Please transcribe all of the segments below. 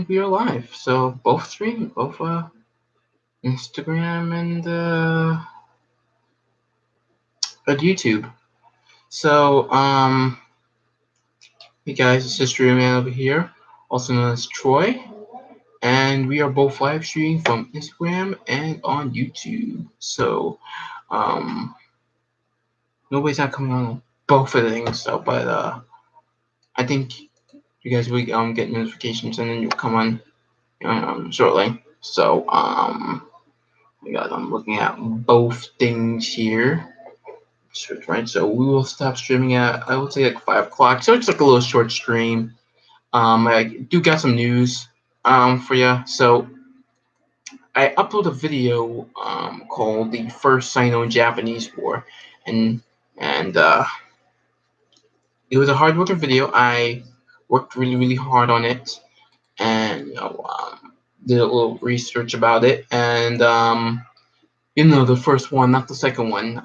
we are live. So both stream, both Instagram and at YouTube. So hey guys, it's History Man over here, also known as Troy, and we are both live streaming from Instagram and on YouTube. So nobody's not coming on both of the things, so but I think you guys will get notifications and then you'll come on shortly. So I'm looking at both things here. Right, so we will stop streaming at, I would say, like 5 o'clock. So it's like a little short stream. I do got some news for you. So I uploaded a video called "The First Sino-Japanese War," and it was a hard-working video. I worked really hard on it, and did a little research about it, and the first one, not the second one,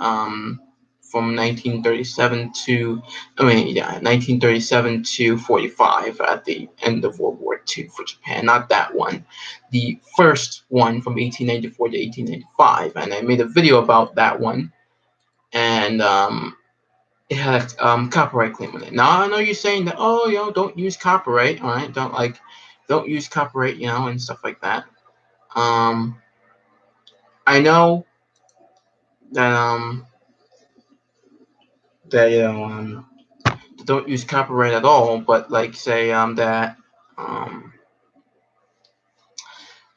from 1937 to 45 at the end of World War II for Japan. Not that one, the first one from 1894 to 1895, and I made a video about that one, and it had copyright claim on it. Now I know you're saying that, oh, don't use copyright, all right? Don't use copyright, and stuff like that. I know that don't use copyright at all, but like say that I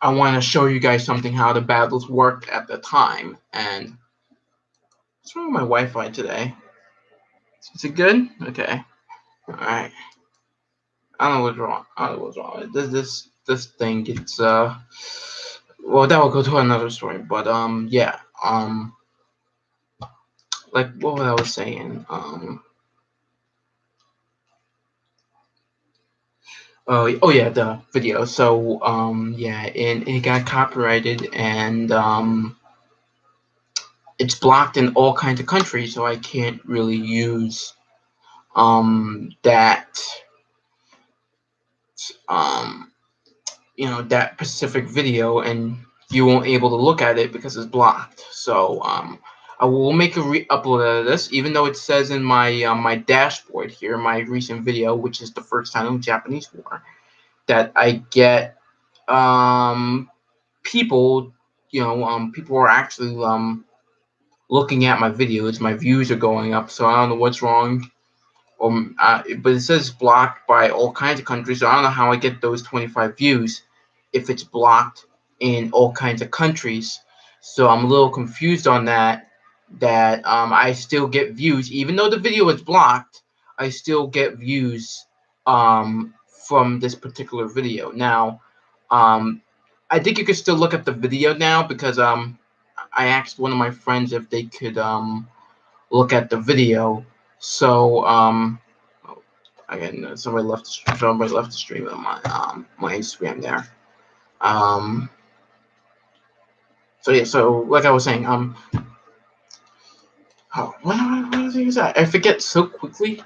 want to show you guys something how the battles worked at the time. And what's wrong with my Wi-Fi today? Is it good? Okay. All right. I don't know what's wrong. This thing gets well, that will go to another story. But yeah. Like what I was saying. Oh yeah, the video. So yeah, and it got copyrighted, and it's blocked in all kinds of countries, so I can't really use that that specific video, and you won't able to look at it because it's blocked. So I will make a re-upload of this, even though it says in my my dashboard here, my recent video, which is the first Sino-Japanese War, that I get people, people are actually looking at my videos. My views are going up, so I don't know what's wrong. But it says blocked by all kinds of countries, so I don't know how I get those 25 views if it's blocked in all kinds of countries. So I'm a little confused on that. That I still get views, even though the video is blocked. I still get views from this particular video. Now, I think you can still look at the video now because I asked one of my friends if they could look at the video. So again, somebody left the stream on my Instagram there. So yeah, so like I was saying, what was that? I forget so quickly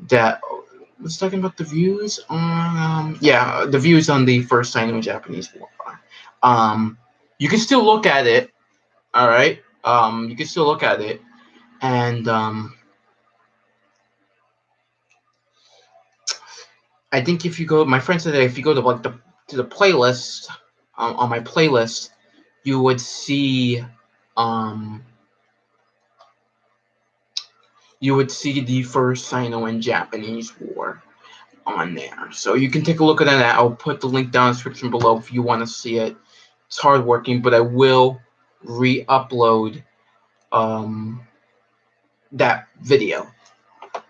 that I was talking about the views on the views on the first Sino-Japanese War. You can still look at it, all right. You can still look at it, and I think if you go, my friend said that if you go to like to the playlist on my playlist, you would see the first Sino and Japanese War on there. So you can take a look at that. I'll put the link down in the description below if you want to see it. It's hard working, but I will re-upload that video.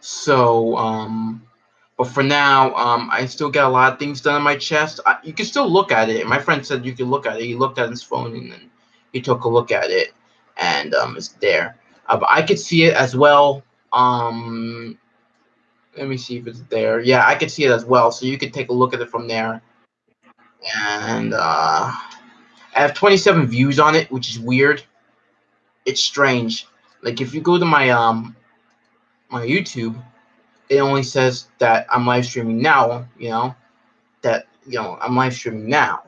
So but for now, I still got a lot of things done on my chest. You can still look at it. My friend said you can look at it. He looked at his phone and then he took a look at it, and it's there. But I could see it as well. Let me see if it's there. Yeah, I could see it as well. So you could take a look at it from there. And I have 27 views on it, which is weird. It's strange. Like if you go to my my YouTube, it only says that I'm live streaming now. That I'm live streaming now.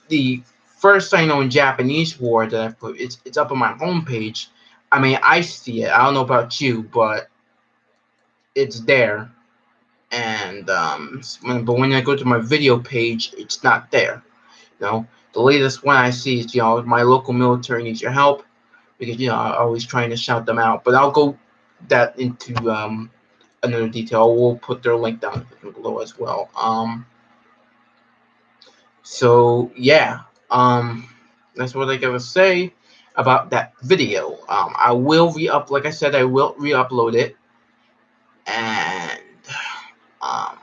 The first Sino-Japanese War that I put, it's up on my homepage. I mean, I see it. I don't know about you, but it's there. And but when I go to my video page, it's not there. The latest one I see is my local military needs your help, because I'm always trying to shout them out. But I'll go that into another detail. We'll put their link down below as well. So yeah, that's what I gotta say about that video. I will like I said, I will re-upload it, and um,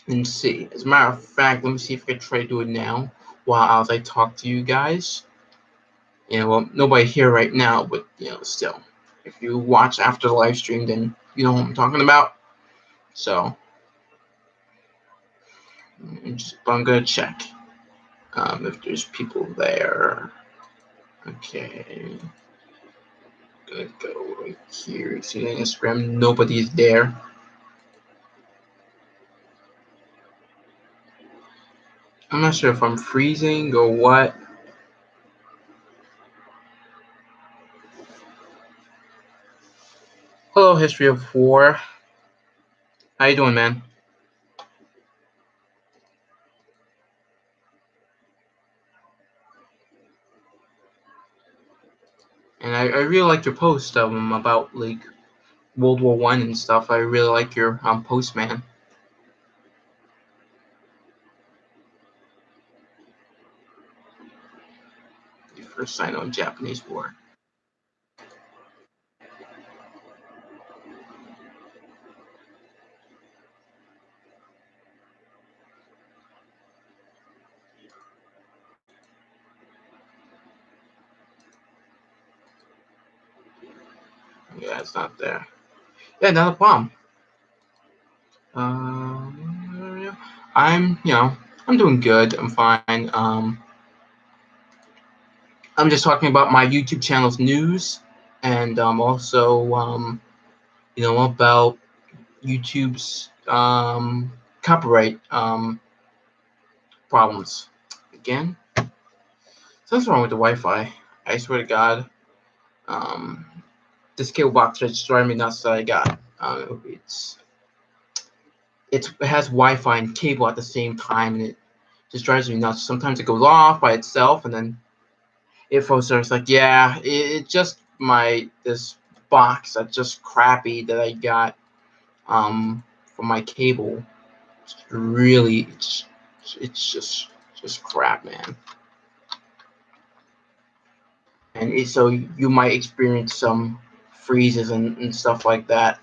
let's see. As a matter of fact, let me see if I can try to do it now while I talk to you guys. Well, nobody here right now, but still, if you watch after the live stream, then you know what I'm talking about. So, but I'm gonna check if there's people there. Okay, gonna go right here. See Instagram. Nobody is there. I'm not sure if I'm freezing or what. Hello, History of War. How you doing, man? And I really like your post about like World War I and stuff. I really like your post, man. The first Sino-Japanese War. Yeah, it's not there. Yeah, not a problem. I'm doing good. I'm fine. I'm just talking about my YouTube channel's news, and also about YouTube's copyright problems. Again, something's wrong with the Wi-Fi. I swear to God. Um, this cable box just driving me nuts that I got. It has Wi-Fi and cable at the same time, and it just drives me nuts. Sometimes it goes off by itself, and then it phones are like, yeah, it just this box that's just crappy that I got for my cable. It's just crap, man. And so you might experience some freezes and stuff like that.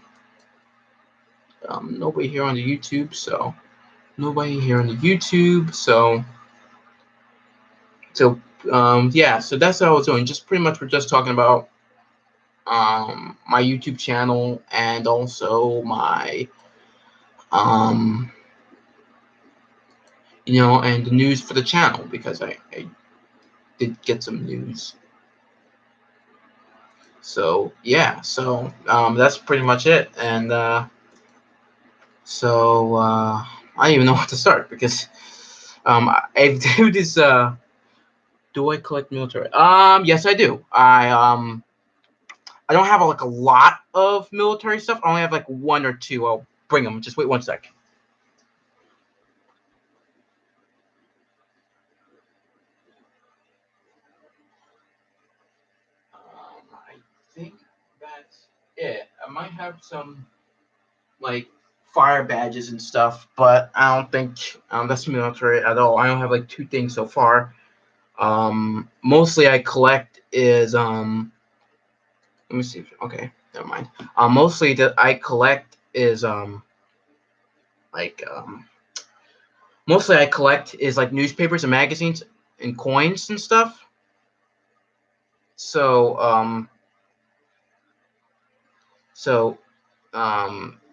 Nobody here on the YouTube, so yeah, so that's what I was doing. Just pretty much we're just talking about my YouTube channel, and also my and the news for the channel, because I did get some news. So yeah, so that's pretty much it. And I don't even know what to start, because I do this. Do I collect military? Yes, I do. I don't have like a lot of military stuff. I only have like one or two. I'll bring them. Just wait one sec. I think that's it. I might have some like fire badges and stuff, but I don't think that's military at all. I don't have like two things so far. Mostly I collect is let me see. Okay, never mind. Mostly that I collect is like mostly I collect is like newspapers and magazines and coins and stuff. So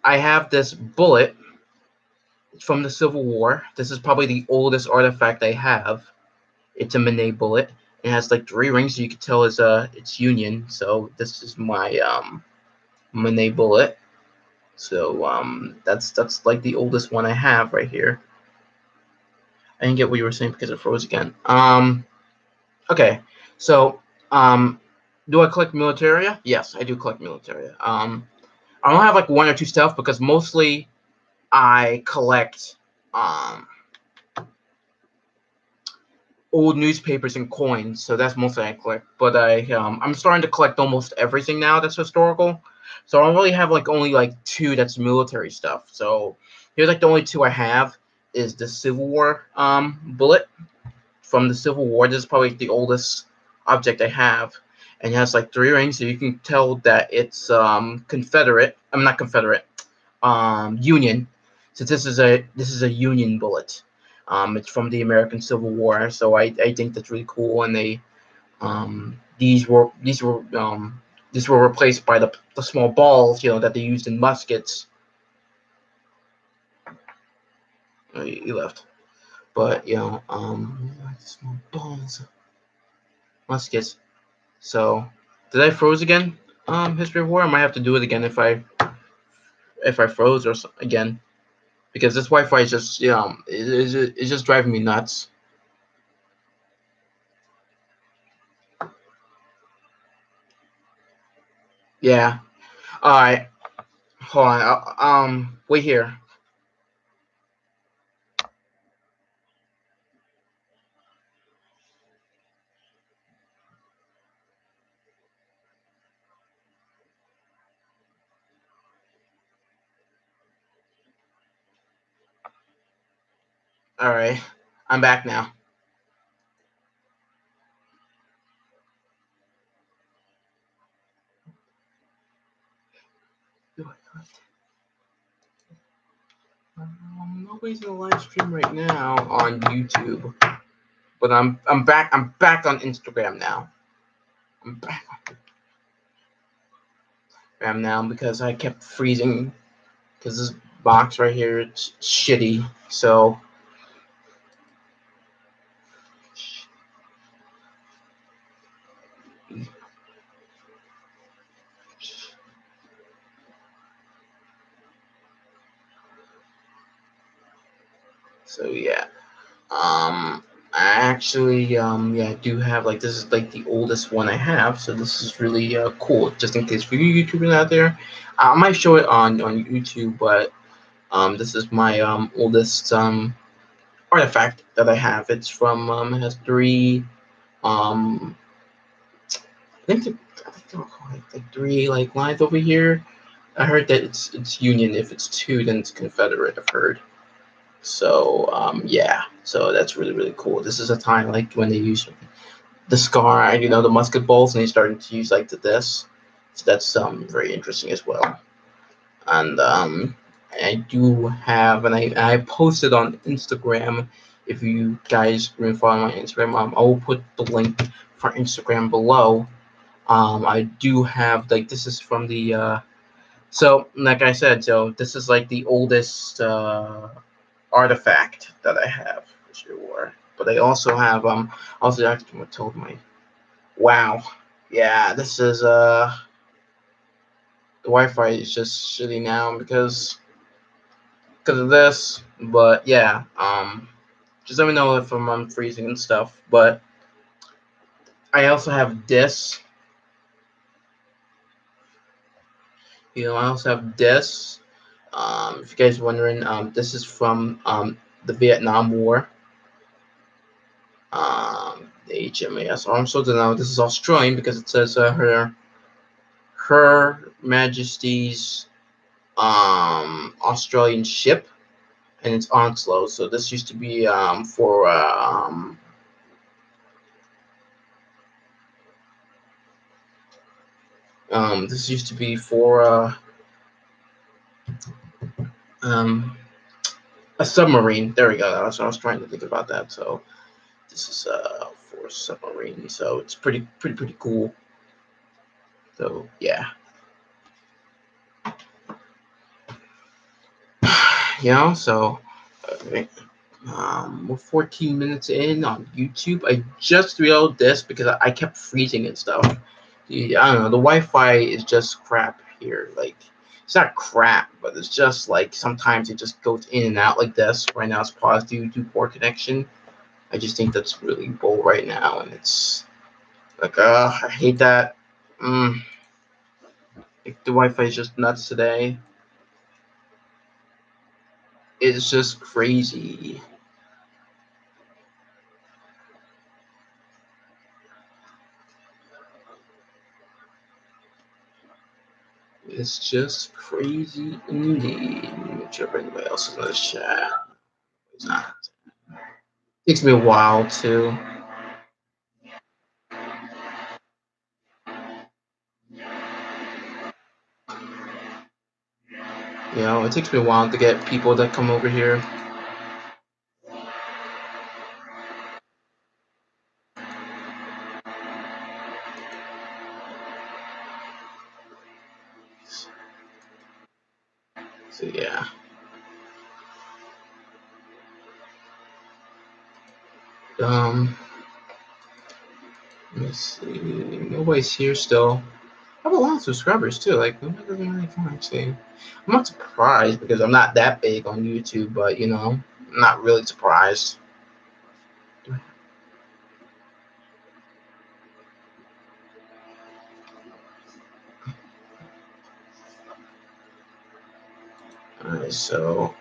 I have this bullet from the Civil War. This is probably the oldest artifact I have. It's a Manet bullet. It has like 3 rings, so you can tell it's Union. So this is my Manet bullet. So that's like the oldest one I have right here. I didn't get what you were saying because it froze again. Okay, so do I collect militaria? Yes, I do collect militaria. I don't have like one or two stuff because mostly I collect um old newspapers and coins, so that's mostly I collect. But I'm starting to collect almost everything now that's historical. So I don't really have like only like two that's military stuff. So here's like the only two I have is the Civil War bullet from the Civil War. This is probably the oldest object I have, and it has like three rings, so you can tell that it's Confederate. I'm not Confederate. Union, since this is a Union bullet. It's from the American Civil War, so I think that's really cool. And these were replaced by the small balls, that they used in muskets. He left, but small balls, muskets. So did I froze again? History of War. I might have to do it again if I froze again, because this Wi-Fi is just it's just driving me nuts. Yeah. All right. Hold on. Wait here. All right. I'm back now. Nobody's in the live stream right now on YouTube, but I'm back. I'm back on Instagram now. I'm back on Instagram now because I kept freezing because this box right here it's shitty. So yeah. I actually yeah, I do have like this is like the oldest one I have, so this is really cool. Just in case for you YouTubers out there, I might show it on YouTube, but this is my oldest artifact that I have. It's from it has three um I think they're like three like lines over here. I heard that it's Union. If it's two, then it's Confederate. I've heard. So yeah, so that's really really cool. This is a time like when they use the scar, the musket balls, and they started to use like this. So that's very interesting as well. And I do have, and I posted on Instagram. If you guys can follow my Instagram, I will put the link for Instagram below. I do have like this is from the so like I said, so this is like the oldest artifact that I have for sure. But I also have also actually told my wow. Yeah, this is the Wi-Fi is just shitty now because of this. But yeah, just let me know if I'm freezing and stuff. But I also have this. I also have this. If you guys are wondering, this is from the Vietnam War. The HMAS Armstrong. Now this is Australian because it says Her Majesty's Australian ship, and it's Onslow. So this used to be for this used to be for um, a submarine. There we go. That's what I was trying to think about that. So this is for a submarine. So it's pretty cool. So yeah, So we're 14 minutes in on YouTube. I just reloaded this because I kept freezing and stuff. I don't know. The Wi-Fi is just crap here. Like It's not crap, but it's just like sometimes it just goes in and out like this. Right now it's paused due to poor connection. I just think that's really bull right now, and it's like, I hate that. Like, the Wi-Fi is just nuts today. It's just crazy. It's just crazy indeed. Make sure if anybody else is in the chat. It's not. Takes me a while too. It takes me a while to get people that come over here. So yeah. Let me see. Nobody's here still. I have a lot of subscribers too. Like, nobody doesn't really come actually. I'm not surprised because I'm not that big on YouTube, but I'm not really surprised. Alright, so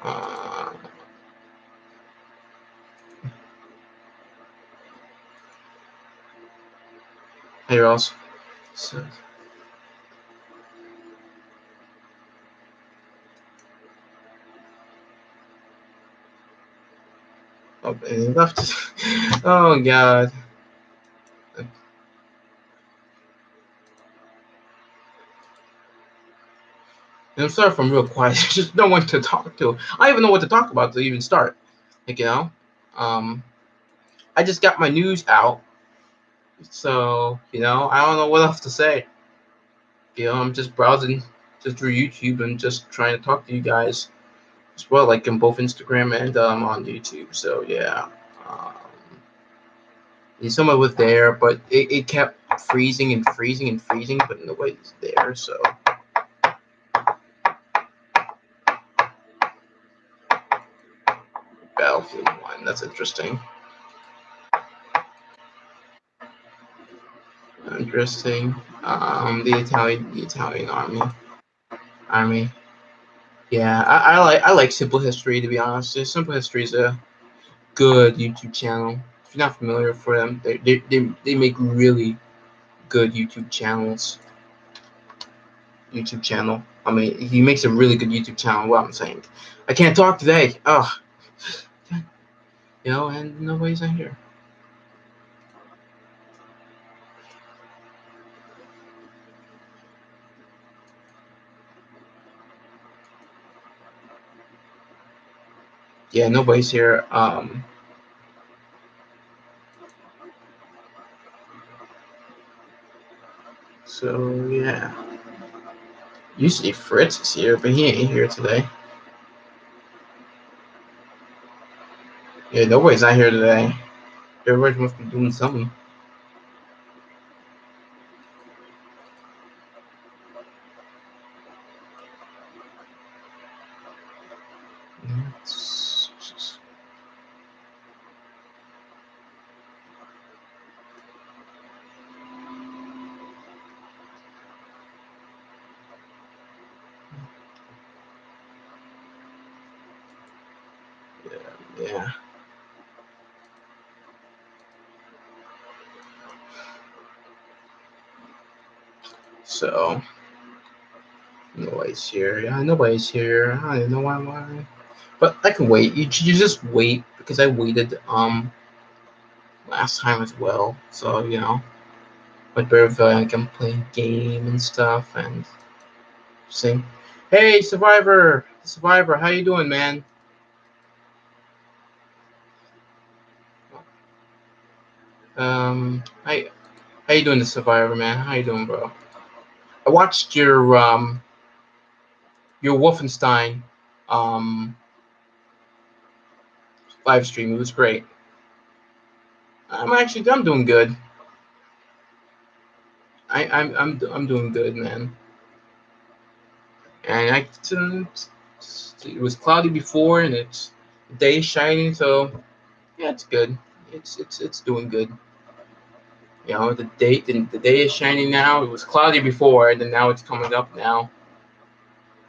hey Ross. So, oh, and he left. Oh god. And I'm sorry if I'm real quiet. There's just no one to talk to. I don't even know what to talk about to even start. Like, um, I just got my news out, so I don't know what else to say. I'm just browsing just through YouTube and just trying to talk to you guys as well, like in both Instagram and on YouTube. So yeah, um, someone was there, but it kept freezing and freezing and freezing, but nobody's there. So Battlefield 1, that's interesting. Interesting. The Italian army. Yeah, I like Simple History, to be honest. Simple History is a good YouTube channel. If you're not familiar with them, they make really good YouTube channel. I mean, he makes a really good YouTube channel. What I'm saying, I can't talk today. Oh, and nobody's in here. Yeah, nobody's here. So yeah. Usually Fritz is here, but he ain't here today. Yeah, nobody's not here today. Everybody must be doing something. Yeah. So nobody's here. Yeah, nobody's here. I don't know why. But I can wait. You just wait because I waited last time as well. So much better if I can play game and stuff and sing. Hey, Survivor, how you doing, man? How you doing, the Survivor, man? How you doing, bro? I watched your Wolfenstein um live stream. It was great. I'm doing good. I'm doing good, man. And it was cloudy before, and it's the day is shining, so yeah, it's good. It's doing good. You know, the day is shining now. It was cloudy before, and then now it's coming up now.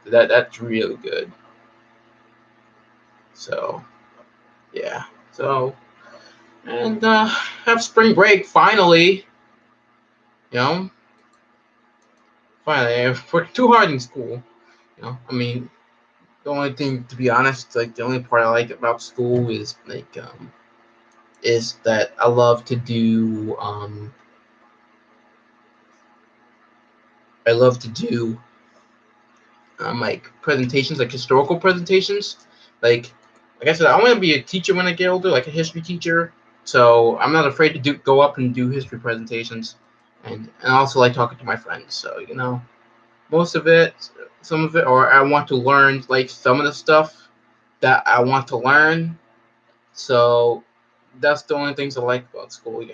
That's really good. So yeah. So and have spring break finally. You know, finally. I worked too hard in school. You know, I mean, the only thing, to be honest, like the only part I like about school is that I love to do I love to do like presentations, like historical presentations. Like I said, I want to be a teacher when I get older, like a history teacher. So I'm not afraid to go up and do history presentations, and I also like talking to my friends. So most of it, some of it, or I want to learn like some of the stuff that I want to learn. So that's the only things I like about school.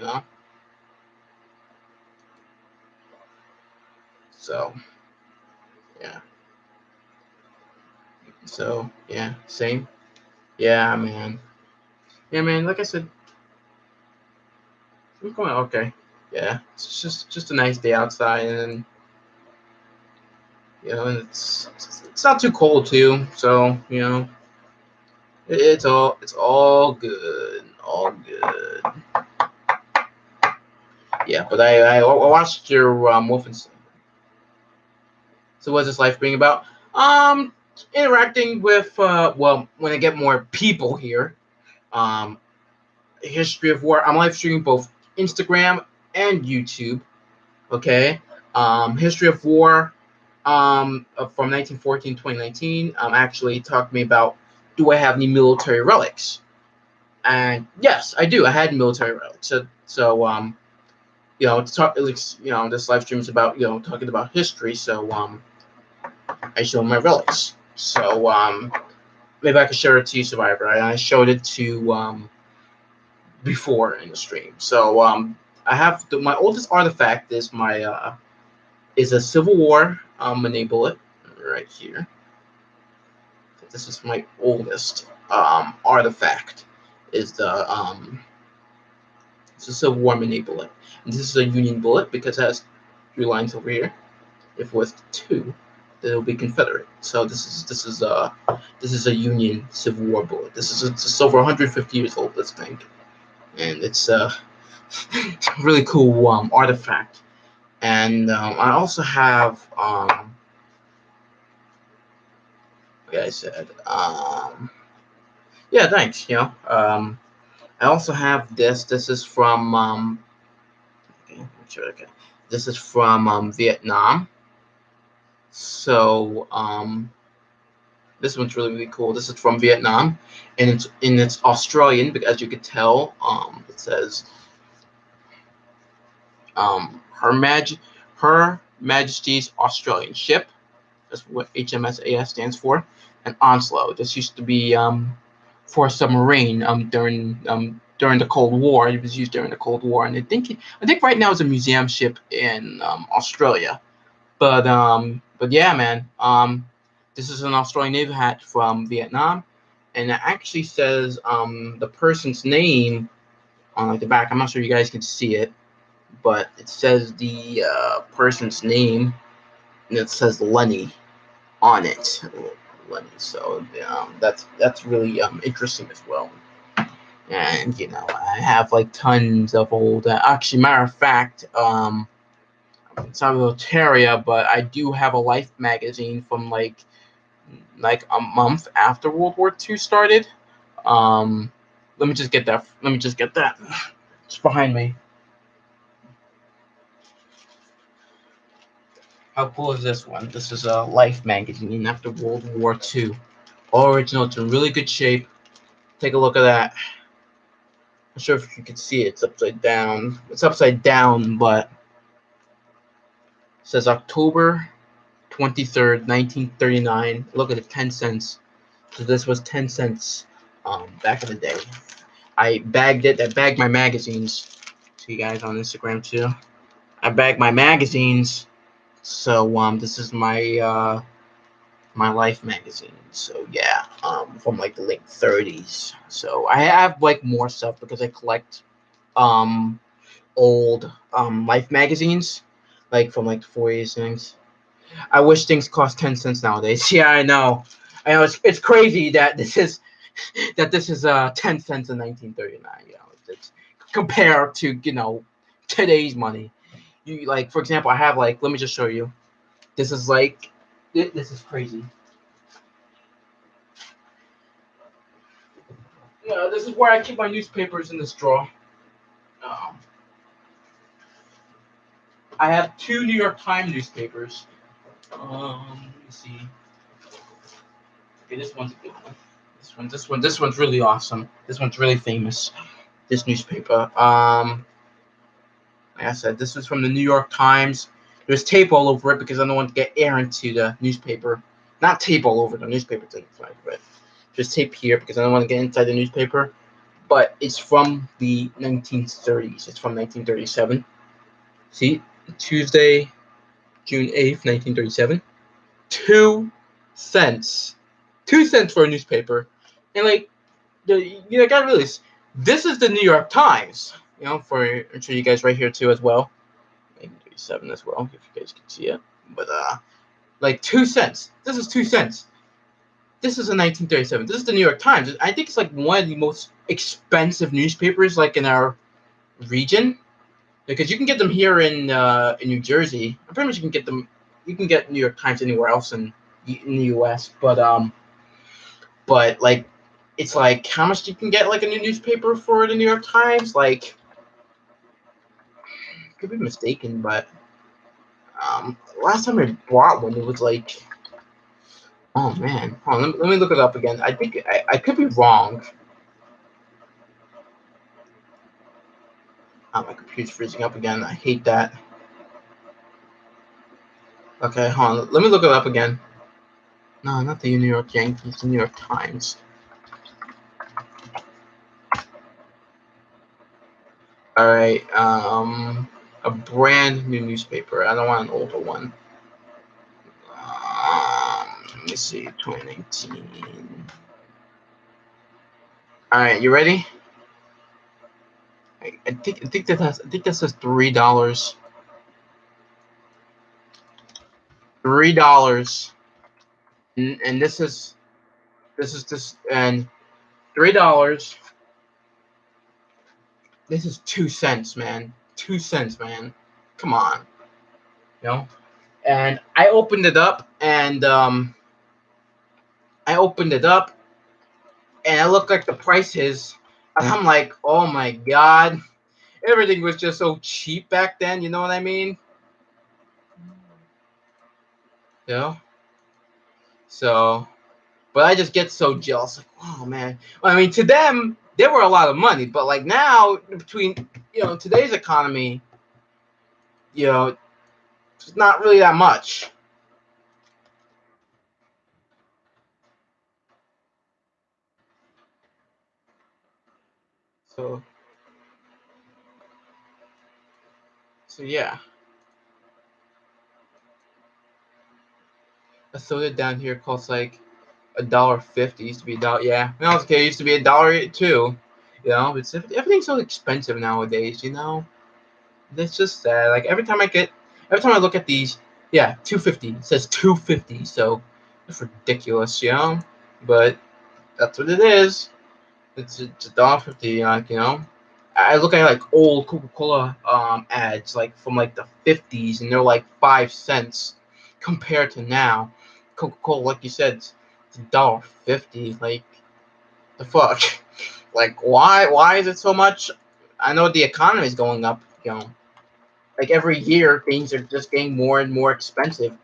So yeah, so same. Yeah, man. Yeah, man. Like I said, I'm going okay. Yeah, it's just a nice day outside, and and it's not too cold too. So it's all good. Yeah, but I watched your Wolfenstein. So what's this life being about? Um, Interacting with well, when I get more people here, um, History of War. I'm live streaming both Instagram and YouTube. Okay. History of War from 1914 2019 actually talked to me about, do I have any military relics? And yes, I do. I had military relics. To talk, this live stream is about, talking about history. So I showed my relics. So maybe I could show it to you, Survivor. I showed it to before in the stream. So I have my oldest artifact is a Civil War manipulate right here. This is my oldest artifact. Is the It's a Civil War mini bullet. And this is a Union bullet because it has 3 lines over here. If it was 2, then it'll be Confederate. So this is a Union Civil War bullet. It's over 150 years old, this thing, and it's a really cool artifact. And I also have like I said, yeah, thanks. I also have this. This is from okay, okay. This is from Vietnam. So this one's really cool. This is from Vietnam, and it's Australian, because as you could tell, it says Her Majesty's Australian Ship. That's what HMSAS stands for. And Onslow. This used to be for a submarine during the Cold War. It was used during the Cold War, and I think right now it's a museum ship in Australia. But yeah, man. This is an Australian Navy hat from Vietnam, and it actually says the person's name on like the back. I'm not sure you guys can see it, but it says the person's name, and it says Lenny on it. Lenny. So that's really interesting as well. And I have like tons of old. Actually, matter of fact, it's not a Terraria, but I do have a Life magazine from like a month after World War II started. Um, let me just get that. Let me just get that. It's behind me. How cool is this one? This is a Life magazine after World War II. All original. It's in really good shape. Take a look at that. I'm not sure if you can see it. It's upside down. It's upside down, but it says October 23rd, 1939. Look at it, 10 cents. So this was 10 cents back in the day. I bagged it. I bagged my magazines. See you guys on Instagram too. I bagged my magazines. So this is my my Life magazine. So yeah, from like the late 30s. So I have like more stuff because I collect um old Life magazines, like from like the 40s things. I wish things cost 10 cents nowadays. Yeah, I know. I know it's crazy that this is 10 cents in 1939. You know, it's compared to today's money. You like, for example, I have like, let me just show you. This is like, this is crazy. Yeah, this is where I keep my newspapers in this drawer. Um, I have two New York Times newspapers. Let me see. Okay, this one's a good one. This one's really awesome. This one's really famous. This newspaper. Like I said, this was from the New York Times. There's tape all over it because I don't want to get air into the newspaper. Not tape all over the newspaper, but just tape here because I don't want to get inside the newspaper. But it's from the 1930s. It's from 1937. See, Tuesday, June 8th, 1937. 2 cents. 2 cents for a newspaper. And like, gotta realize, this is the New York Times. I'm sure you guys right here too as well. 1937 as well, if you guys can see it. But like 2 cents. This is 2 cents. This is in 1937. This is the New York Times. I think it's like one of the most expensive newspapers like in our region, because you can get them here in New Jersey. Pretty much you can get them. You can get New York Times anywhere else in the U.S. But like, it's like how much you can get like a new newspaper for the New York Times. Like, could be mistaken, but last time I bought one, it was like, oh man, hold on, let me look it up again. I think I could be wrong. Oh, my computer's freezing up again. I hate that. Okay, hold on. Let me look it up again. No, not the New York Yankees. The New York Times. All right. A brand new newspaper. I don't want an older one. Let me see. 2019. All right, you ready? I think that says $3. $3. And this and $3. This is 2 cents, man. 2 cents, man. Come on, you know. And I opened it up, and I looked like the prices, and I'm like, oh my god, everything was just so cheap back then. You know what I mean? You know. So, but I just get so jealous. Like, oh man. I mean, to them, they were a lot of money, but like now, between today's economy, it's not really that much. So, yeah. A soda down here costs like $1.50. Used to be a dollar. Yeah, when I was a kid, it used to be $1 too. It's everything's so expensive nowadays. It's just sad. Like every time I look at these, yeah, 250. It says 250. So it's ridiculous. But that's what it is. It's $1.50. I look at like old Coca-Cola ads like from like the 50s, and they're like 5 cents compared to now. Coca-Cola, like you said, it's $1.50. Like, the fuck. Like, why is it so much? I know the economy is going up. Like every year things are just getting more and more expensive.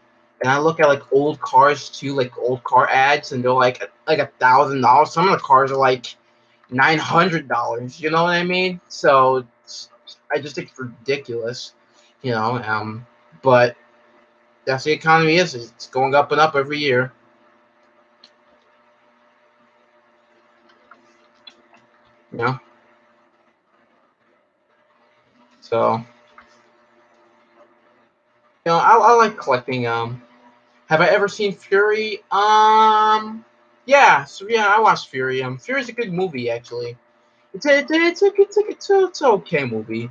And I look at like old cars too, like old car ads, and they're like $1,000. Some of the cars are like $900. You know what I mean? So I just think it's ridiculous. You know, but that's the economy is. It's going up and up every year. You know, so I like collecting Have I ever seen Fury? Yeah, so yeah, I watched Fury. Fury's a good movie actually. It's a okay movie.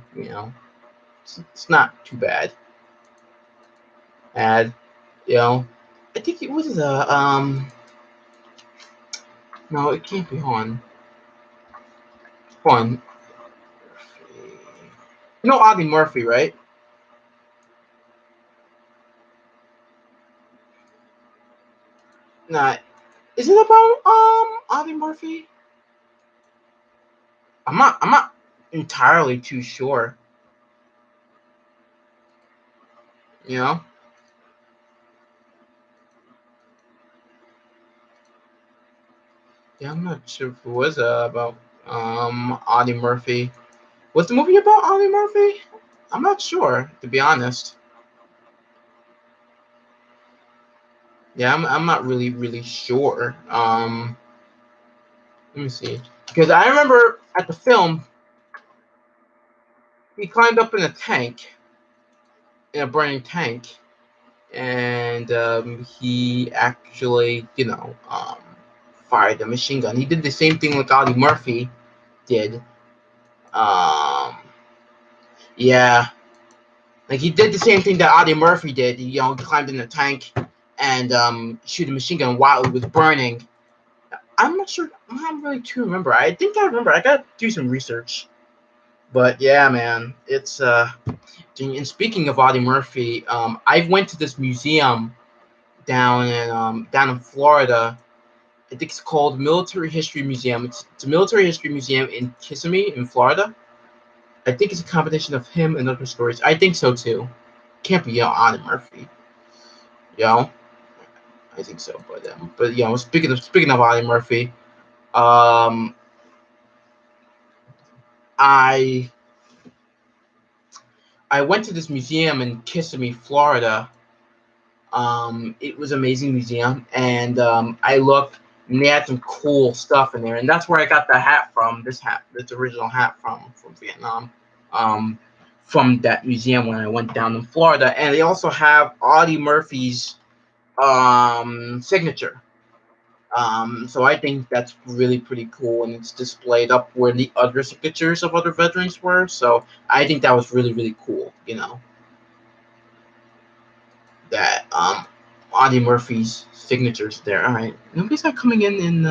It's not too bad. And I think it was no, it can't be Han. Han. You know Audie Murphy, right? Nah, is it about Audie Murphy? I'm not entirely too sure. You know? Yeah, I'm not sure if it was about Audie Murphy. Was the movie about Audie Murphy? I'm not sure, to be honest. Yeah, I'm not really sure. Let me see. Because I remember at the film, he climbed up in a tank, in a burning tank, and he actually, fired a machine gun. He did the same thing like Audie Murphy did. Um, yeah, like he did the same thing that Audie Murphy did. He climbed in a tank and shoot a machine gun while it was burning. I'm not sure. I'm not really too remember. I think I remember. I gotta do some research. But yeah, man, it's And speaking of Audie Murphy, I went to this museum down in Florida. I think it's called Military History Museum. It's a military history museum in Kissimmee, in Florida. I think it's a combination of him and other stories. I think so too. Can't be Audie Murphy. You know, I think so. But speaking of Audie Murphy, um, I I went to this museum in Kissimmee, Florida. It was an amazing museum, and I looked, and they had some cool stuff in there, and that's where I got the hat from. This original hat from Vietnam, um, from that museum when I went down in Florida, and they also have Audie Murphy's signature. So I think that's really pretty cool, and it's displayed up where the other signatures of other veterans were. So I think that was really cool. That Audie Murphy's signatures there. All right, nobody's not coming in.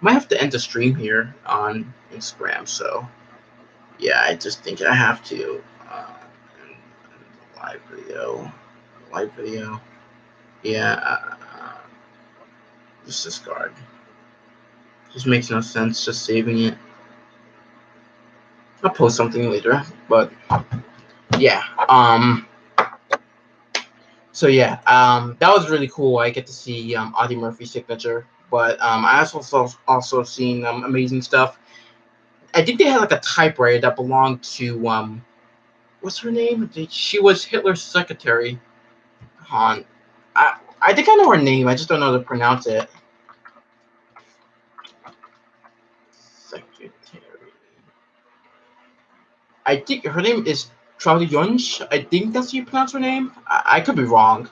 Might have to end the stream here on Instagram. So yeah, I just think I have to end the live video. Live video. Yeah, just discard. Just makes no sense. Just saving it. I'll post something later, but yeah. So yeah, that was really cool. I get to see Audie Murphy's signature, but I also seen amazing stuff. I think they had like a typewriter that belonged to what's her name? She was Hitler's secretary. Han. I think I know her name. I just don't know how to pronounce it. Secretary. I think her name is Traudi Yunsch. I think that's how you pronounce her name. I could be wrong,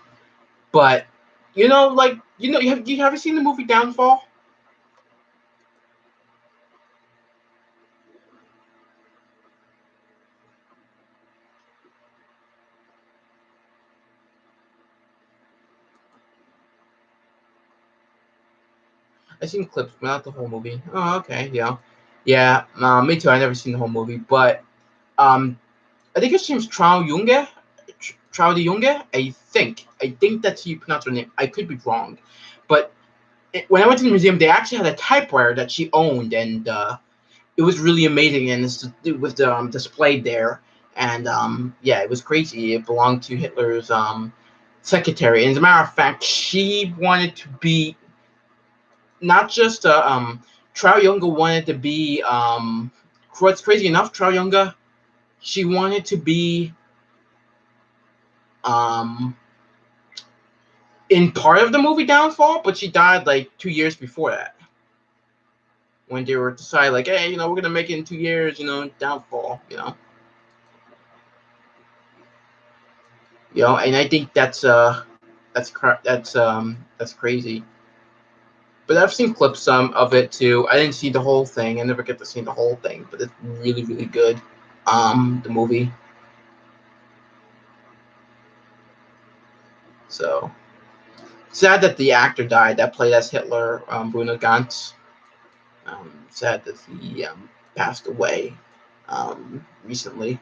but have you seen the movie Downfall? I've seen clips, but not the whole movie. Oh, okay, yeah, yeah. Me too. I never seen the whole movie, but um, I think his name's Trau Junge. Trau de Junge. I think that's how you pronounce her name. I could be wrong, but when I went to the museum, they actually had a typewriter that she owned, and it was really amazing, and it was displayed there, and yeah, it was crazy. It belonged to Hitler's secretary, and as a matter of fact, she wanted to be not just Trau Junge wanted to be what's crazy enough, Trau Junge, she wanted to be um in part of the movie Downfall, but she died like 2 years before that. When they were decided like, hey, we're gonna make it in 2 years, Downfall, and I think that's That's crazy. But I've seen clips of it too. I didn't see the whole thing. I never get to see the whole thing, but it's really really good. The movie. So sad that the actor died that played as Hitler, Bruno Gantz. Sad that he passed away recently.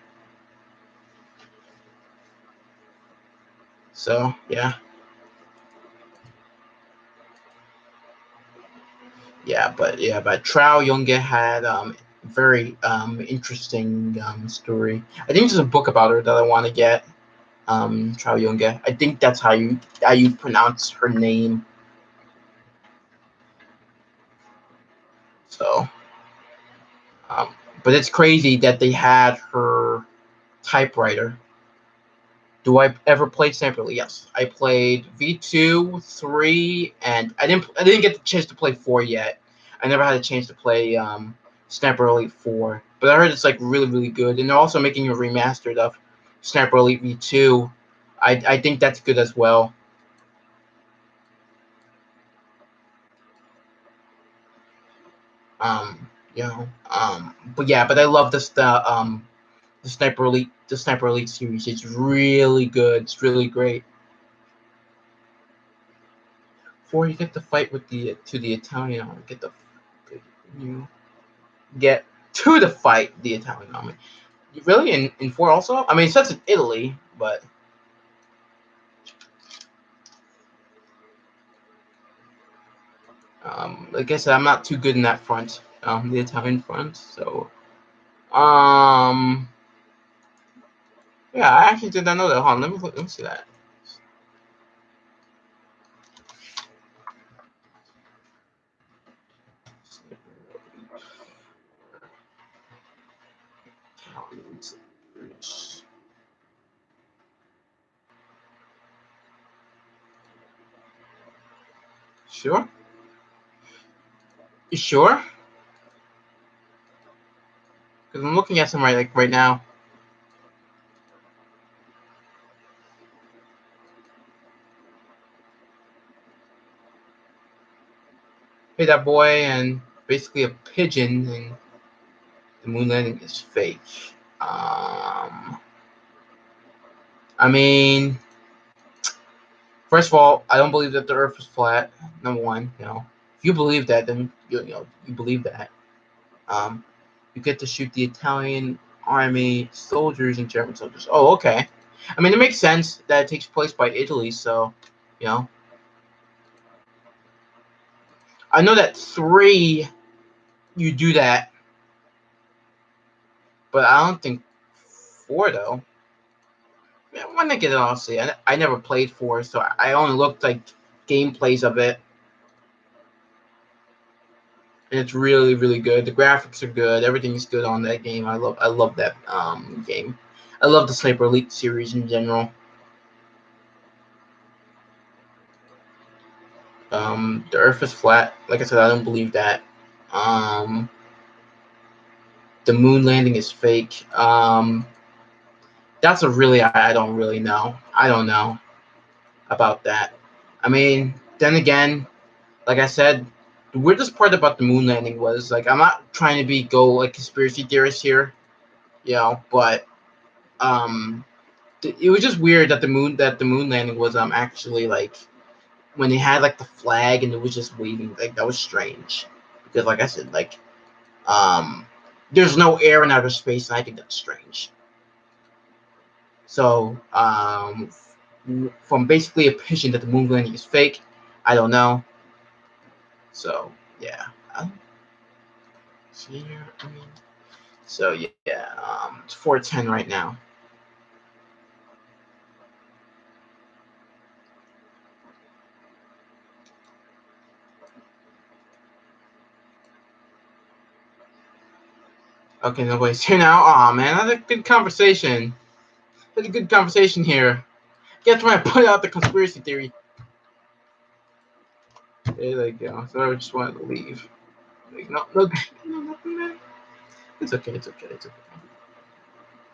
So but Trau Junge had very interesting story. I think there's a book about her that I want to get. Trau Junge. I think that's how you pronounce her name. So, um, but it's crazy that they had her typewriter. Do I ever play Sniper Elite? Yes, I played V2, 3, and I didn't get the chance to play 4 yet. I never had a chance to play Sniper Elite 4, but I heard it's like really really good, and they're also making a remastered of Sniper Elite V2. I think that's good as well. But I love the Sniper Elite series. It's really good. It's really great. Before you get the fight with the Italian army, you get to the fight the Italian army. Really in 4 also? I mean, it says in Italy, but like I said, I'm not too good in that front, the Italian front. So um, yeah, I actually did not know that. Hold on, let me see that. Sure, you sure? Because I'm looking at some right now. Hey, that boy and basically a pigeon, and the moon landing is fake. I mean, first of all, I don't believe that the Earth is flat. Number one, if you believe that, then you believe that. Um, you get to shoot the Italian army soldiers and German soldiers. Oh, okay. I mean, it makes sense that it takes place by Italy, so you know. I know that 3 you do that, but I don't think 4 though. Yeah, when I get it, I'll see. I never played 4, so I only looked like gameplays of it. And it's really really good. The graphics are good. Everything's good on that game. I love that game. I love the Sniper Elite series in general. The Earth is flat. Like I said, I don't believe that. Um, the moon landing is fake. That's a really I don't really know. I don't know about that. I mean, then again, like I said, the weirdest part about the moon landing was like I'm not trying to go like conspiracy theorist here, but um it was just weird that the moon landing was actually like when they had like the flag and it was just waving, like that was strange because like I said, like um there's no air in outer space, and I think that's strange. So from basically a pigeon that the moon landing is fake, I don't know. So yeah, see here. I mean, so yeah, it's 4:10 right now. Okay, nobody's here now. Aw, man, I had a good conversation. Had a good conversation here. Guess when I put out the conspiracy theory. There you go. So I just wanted to leave. Like, no, nothing, man. It's okay. It's okay. It's okay.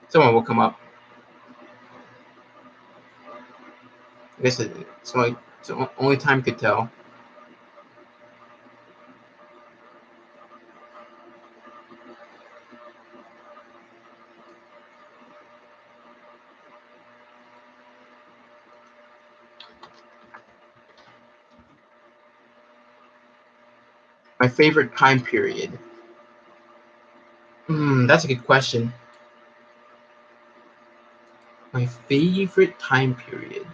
Someone will come up. I guess it's only time could tell. My favorite time period. That's a good question. My favorite time period.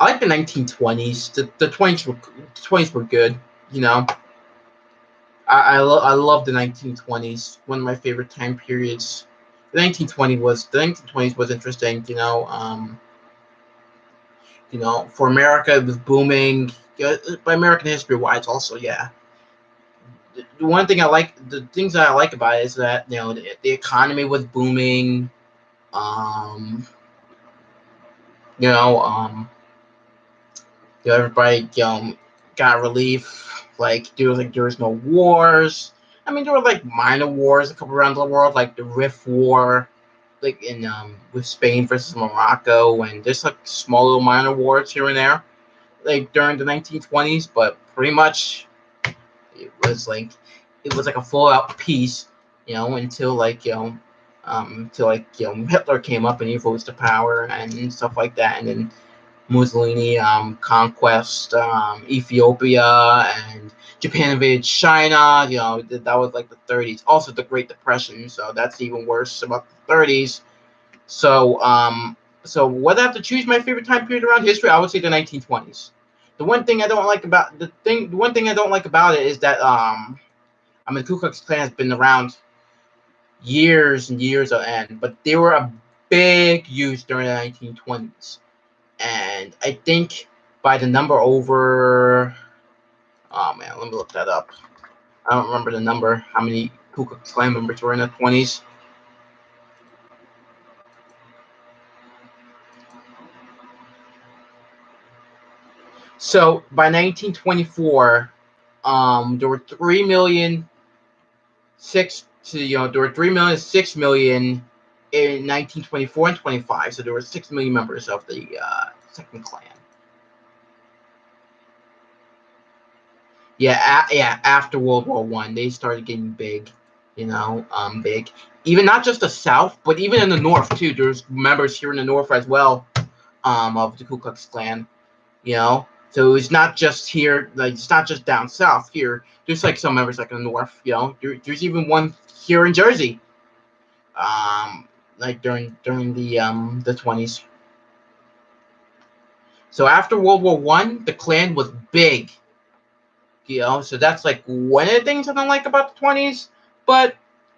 I like the 1920s. The 20s were good. You know, I love the 1920s. One of my favorite time periods. The 1920s was interesting. For America it was booming. By American history wise, also, yeah. The one thing I like, the things that I like about it is that the economy was booming. Um, you know, um, everybody got relief. Like there was no wars. I mean, there were like minor wars a couple around the world, like the Rif War, like in with Spain versus Morocco, and there's like small little minor wars here and there, like during the 1920s. But pretty much it was like a full out peace, until Hitler came up and he rose to power and stuff like that, and then Mussolini conquest Ethiopia, and Japan invaded China. That was like the 30s. Also the Great Depression, so that's even worse about the 30s. So whether I have to choose my favorite time period around history, I would say the 1920s. The one thing I don't like about it is that the Ku Klux Klan has been around years and years on end, but they were a big use during the 1920s. And I think by the number over, oh man, let me look that up. I don't remember the number, how many Ku Klux Klan members were in the 20s. So by 1924, there were 3,000,000 six to there were 3,000,000 6,000,000 in 1924 and 25. So there were 6 million members of the Second Klan. Yeah, yeah. After World War I, they started getting big. Big. Even not just the South, but even in the North too. There's members here in the North as well, of the Ku Klux Klan. So it's not just here. Like it's not just down south here. There's like some members like in the North. There's even one here in Jersey. Like during the 20s. So after World War I, the Klan was big. So that's like one of the things I don't like about the 20s. But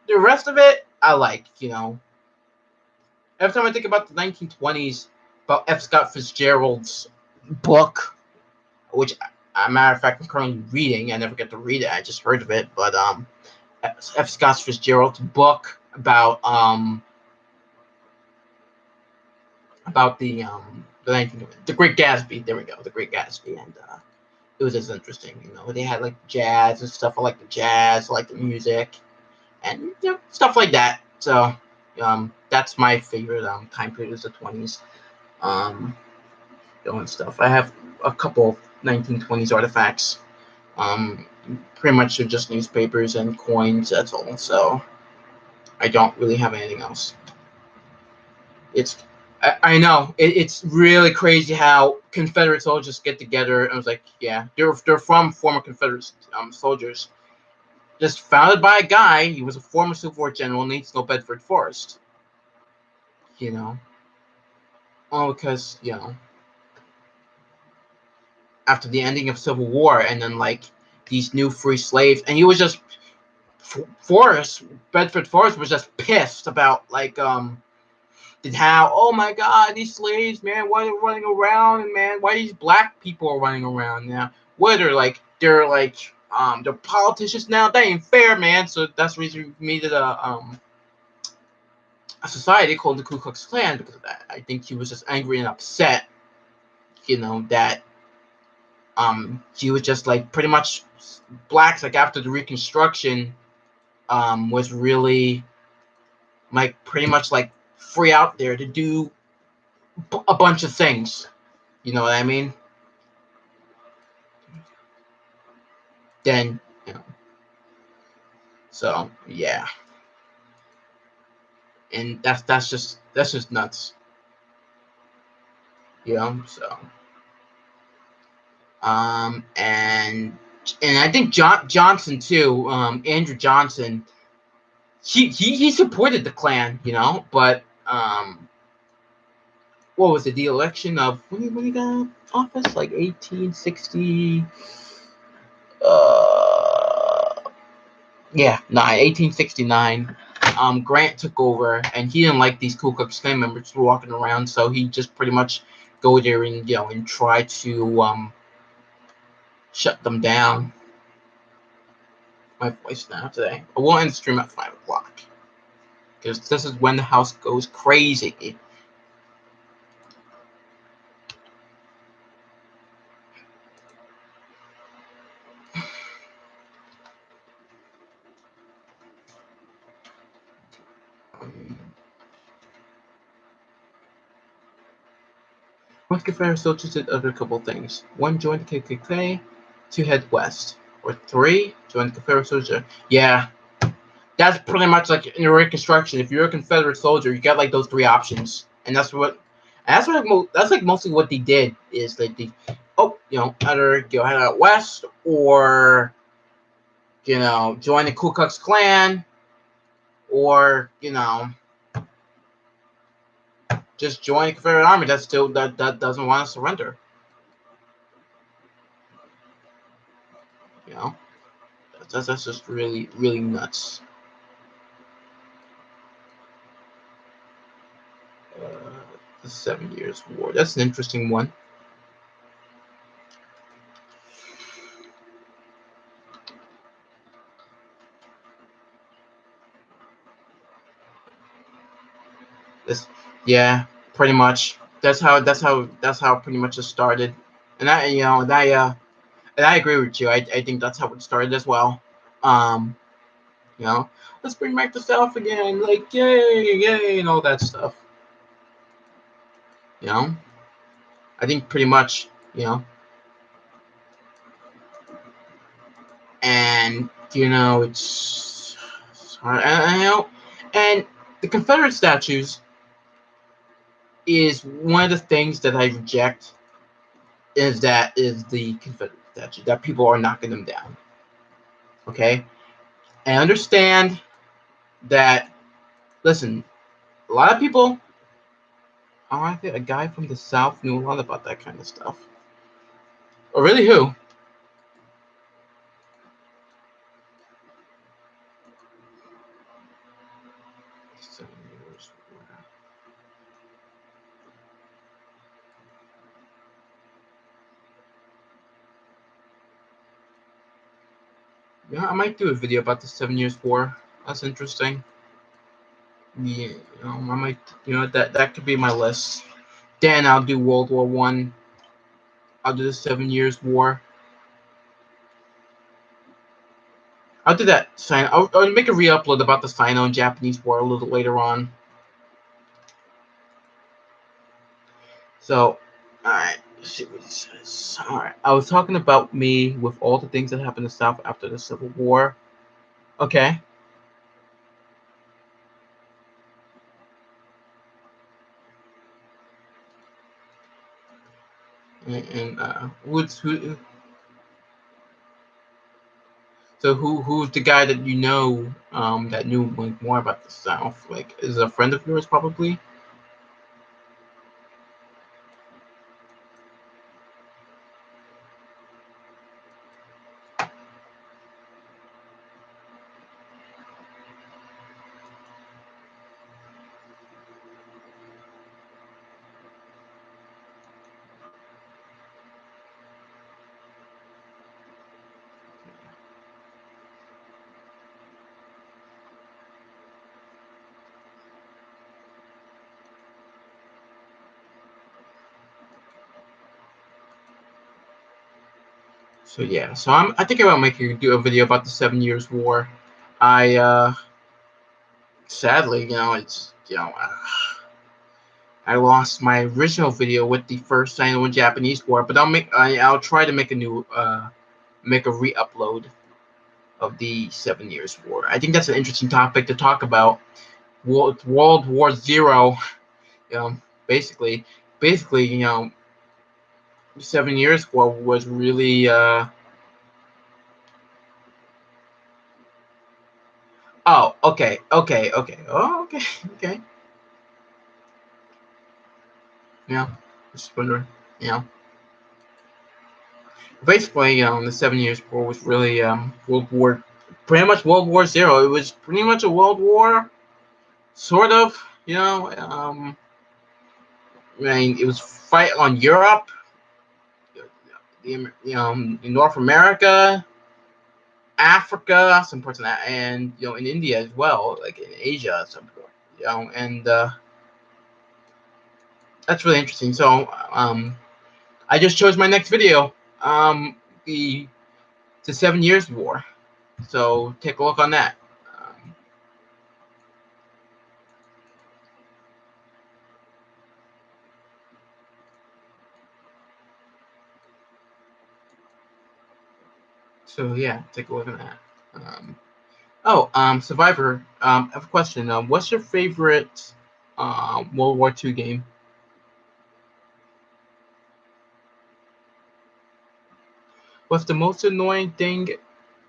the rest of it, I like. Every time I think about the 1920s, about F. Scott Fitzgerald's book, which, a matter of fact, I'm currently reading. I never get to read it. I just heard of it. But F. Scott Fitzgerald's book about the Great Gatsby. There we go, the Great Gatsby, and it was just interesting. They had like jazz and stuff. I like the jazz, I like the music, and stuff like that. So that's my favorite time period is the 20s. Um, Doing stuff. I have a couple 1920s artifacts. Um, Pretty much they're just newspapers and coins. That's all. So I don't really have anything else. I know it's really crazy how Confederate soldiers get together. And I was like, yeah, they're from former Confederate soldiers, just founded by a guy. He was a former Civil War general named Snow Bedford Forrest. You know, all because after the ending of Civil War, and then like these new free slaves, and he was just Forrest Bedford Forrest was just pissed about like did how, oh my god, these slaves, man, why they're running around, and man, why these black people are running around now? What they're politicians now? That ain't fair, man. So that's the reason we made it a society called the Ku Klux Klan because of that. I think he was just angry and upset, that he was just like pretty much blacks like after the Reconstruction was really like pretty much like free out there to do a bunch of things. You know what I mean? Then, you know. So yeah, and that's just nuts. You know. So and I think Johnson too. Andrew Johnson. He supported the Klan. You know, but what was it? The election of when he got office, like 1860. Yeah, 1869. Grant took over, and he didn't like these Ku Klux Klan members walking around, so he just pretty much go there and and try to shut them down. My voice now today. I will end the stream at 5 o'clock because this is when the house goes crazy. North Confederate soldiers did other couple things. 1, join the KKK. 2, head west. Or 3, join the Confederate soldier. Yeah, that's pretty much like in Reconstruction. If you're a Confederate soldier, you got like those 3 options, and that's like mostly what they did is that they, either go head out west or join the Ku Klux Klan or just join the Confederate Army. That doesn't want to surrender. You know, that's just really really nuts. The 7 Years' War. That's an interesting one. Yeah, pretty much. That's how pretty much it started. And I agree with you. I think that's how it started as well. Um, you know, let's bring back the South again, like yay, yay, and all that stuff. You know, I think pretty much, and it's hard. And the Confederate statues is one of the things that I reject. Is the Confederate statue that people are knocking them down. Okay, I understand that. Listen, a lot of people. Oh, I think a guy from the South knew a lot about that kind of stuff. Oh, really? Who? Yeah, I might do a video about the 7 Years' War. That's interesting. Yeah, I might. That could be my list. Then I'll do World War I. I'll do the 7 Years' War. I'll do that. I'll make a re-upload about the Sino-Japanese War a little later on. So, alright. See what it says. Alright. I was talking about me with all the things that happened in the South after the Civil War. Okay. And who? So who's the guy that that knew like more about the South? Like, is a friend of yours probably? So yeah, so I think about do a video about the 7 Years' War. I sadly, it's I lost my original video with the first Sino-Japanese War, but I'll try to make a new make a re-upload of the 7 Years' War. I think that's an interesting topic to talk about. World War 0, basically, the 7 Years' War was really. Oh, okay. Oh, okay. Okay. Yeah, just wondering. Yeah, basically, the 7 Years' War was really pretty much World War 0. It was pretty much a world war, sort of. I mean, it was fight on Europe, in North America, Africa, some parts of that, and in India as well, like in Asia, and that's really interesting. So, I just chose my next video, the 7 Years' War. So take a look on that. So yeah, take a look at that. Survivor. I have a question. What's your favorite World War II game? What's the most annoying thing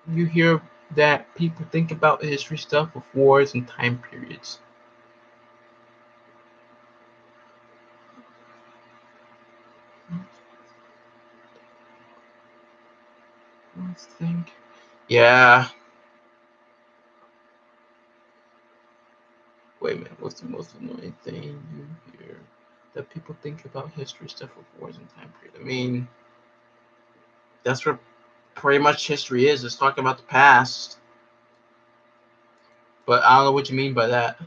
you hear that people think about history stuff with wars and time periods? Let's think. Yeah. Wait a minute. What's the most annoying thing you hear that people think about history stuff with wars and time period? I mean, that's what pretty much history is. It's talking about the past. But I don't know what you mean by that.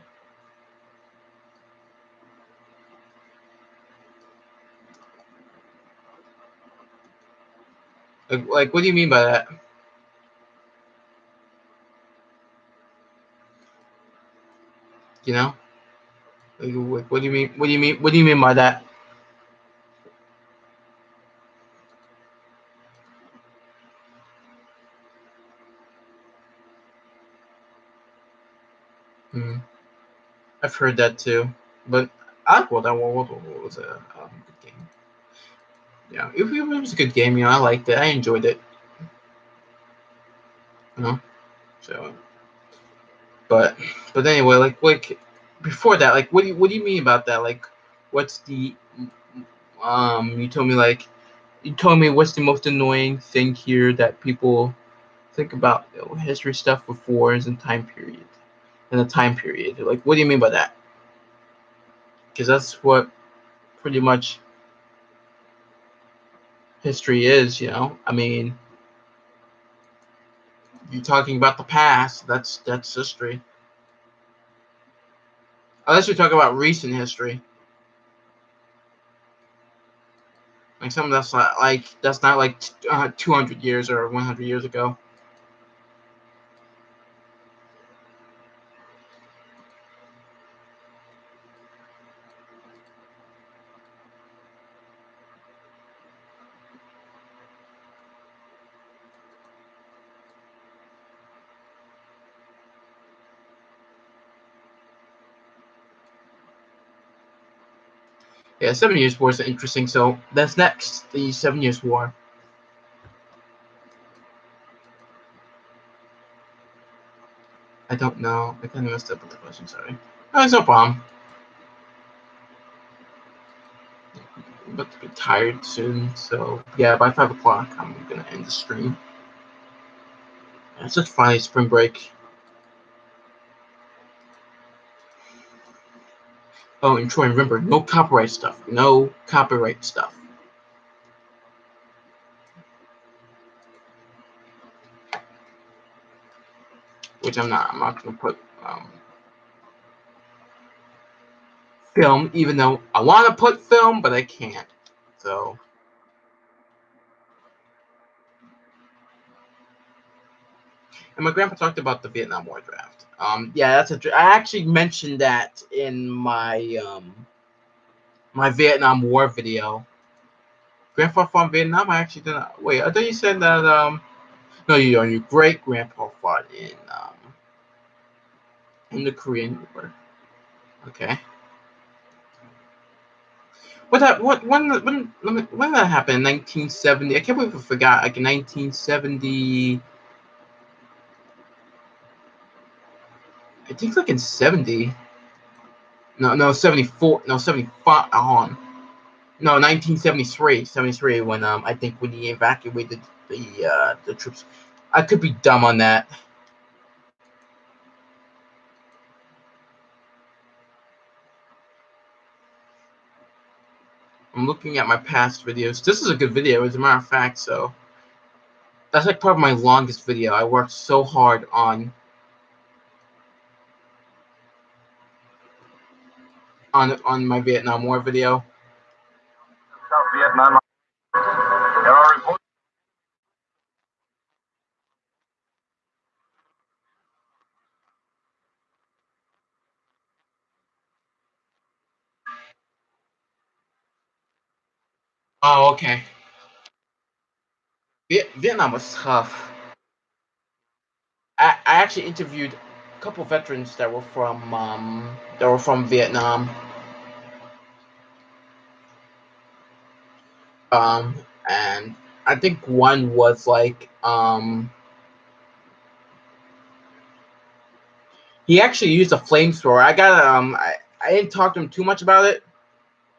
Like, what do you mean by that? You know? Like, what do you mean? What do you mean? What do you mean by that? Hmm. I've heard that too. But that World War was a good game. Yeah, it was a good game. I liked it. I enjoyed it. You know. So, but anyway, like before that, like what do you mean about that? Like, what's the you told me what's the most annoying thing here that people think about history stuff with wars and time period and the time period. Like, what do you mean by that? Because that's what pretty much history is. I mean, you're talking about the past. That's history. Unless you're talking about recent history, like something that's not like 200 years or 100 years ago. Yeah, 7 Years' War is interesting. So that's next. The 7 Years' War. I don't know. I kind of messed up with the question. Sorry. Oh, it's no problem. I'm about to get tired soon. So yeah, by 5 o'clock, I'm gonna end the stream. It's just finally spring break. Oh, and Troy, remember, no copyright stuff. No copyright stuff. Which I'm not. I'm not gonna put film, even though I want to put film, but I can't. So, and my grandpa talked about the Vietnam War draft. Yeah, I actually mentioned that in my my Vietnam War video. Grandpa fought Vietnam. I actually did not. Wait, I thought you said that. No, your great grandpa fought in the Korean War. Okay. When that happened? 1970. I can't believe I forgot. Like in 1970. I think like in 70. No, 74. No, 75. No, 1973. 73 when I think when he evacuated the troops. I could be dumb on that. I'm looking at my past videos. This is a good video, as a matter of fact. So that's like probably my longest video. I worked so hard on my Vietnam War video. South Vietnam. There are reports. Oh, okay. Vietnam was tough. I actually interviewed a couple veterans that were from Vietnam. And I think one was like he actually used a flamethrower. I didn't talk to him too much about it,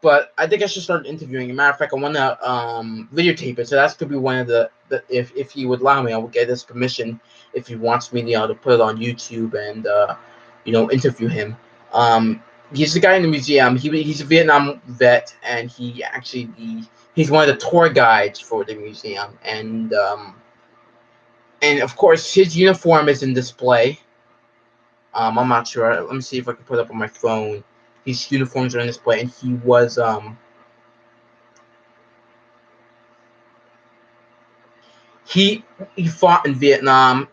but I think I should start interviewing him. Matter of fact, I want to videotape it, so that could be one of the if he would allow me, I would get his permission if he wants me to put it on YouTube and interview him. He's the guy in the museum. He's a Vietnam vet, and he's one of the tour guides for the museum, and of course his uniform is in display. I'm not sure. Let me see if I can put it up on my phone. His uniforms are in display, and he he fought in Vietnam.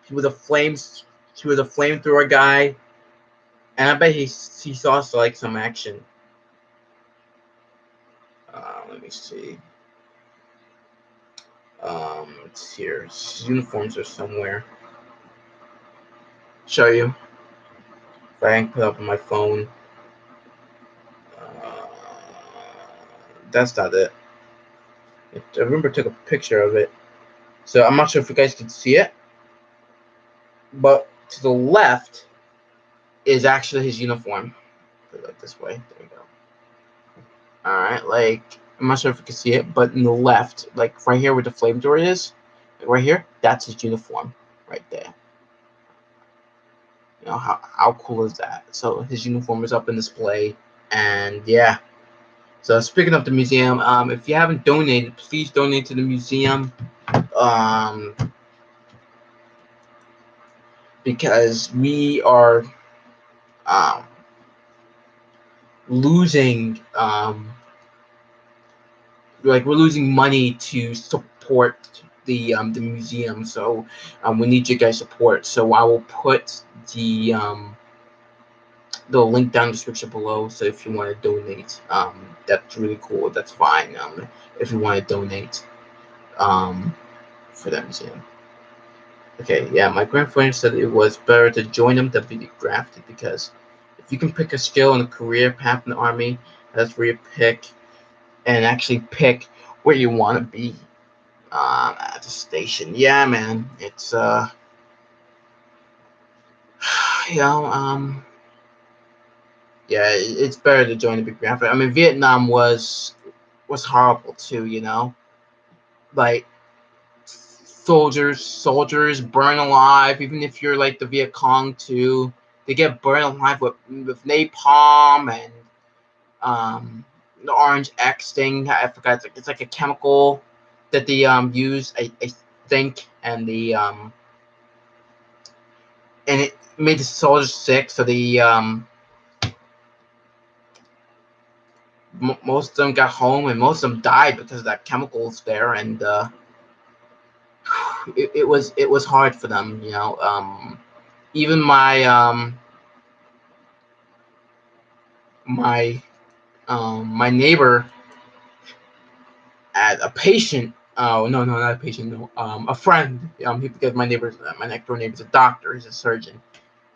He was a flamethrower guy, and I bet he saw like some action. Let me see. It's here. His uniforms are somewhere. Show you. If I can put it up on my phone. Uh, that's not it. I remember I took a picture of it. So I'm not sure if you guys can see it. But to the left is actually his uniform. Put it like this way. There we go. Alright, like, I'm not sure if you can see it, but in the left, like right here where the flamethrower is, like right here, that's his uniform right there. You know, how cool is that? So his uniform is up in display, and yeah. So speaking of the museum, if you haven't donated, please donate to the museum. Because we are losing we're losing money to support the museum, so we need you guys support. So I will put the link down in the description below. So if you want to donate, that's really cool. That's fine. If you want to donate for that museum. Okay, yeah, my grandfather said it was better to join them than be drafted, because if you can pick a skill and a career path in the army, that's where you pick and actually pick where you want to be at the station. Yeah, man, it's you know, yeah, it's better to join the big graphic. I mean, Vietnam was horrible too. Like soldiers burn alive. Even if you're like the Viet Cong too, they get burned alive with napalm and the orange X thing. I forgot. It's like a chemical that they use. I think, and it made the soldiers sick. So most of them got home, and most of them died because of that chemicals there, and it was hard for them. Even my my neighbor at a patient. Oh no, no, not a patient. No, a friend. Because my next door neighbor's a doctor. He's a surgeon,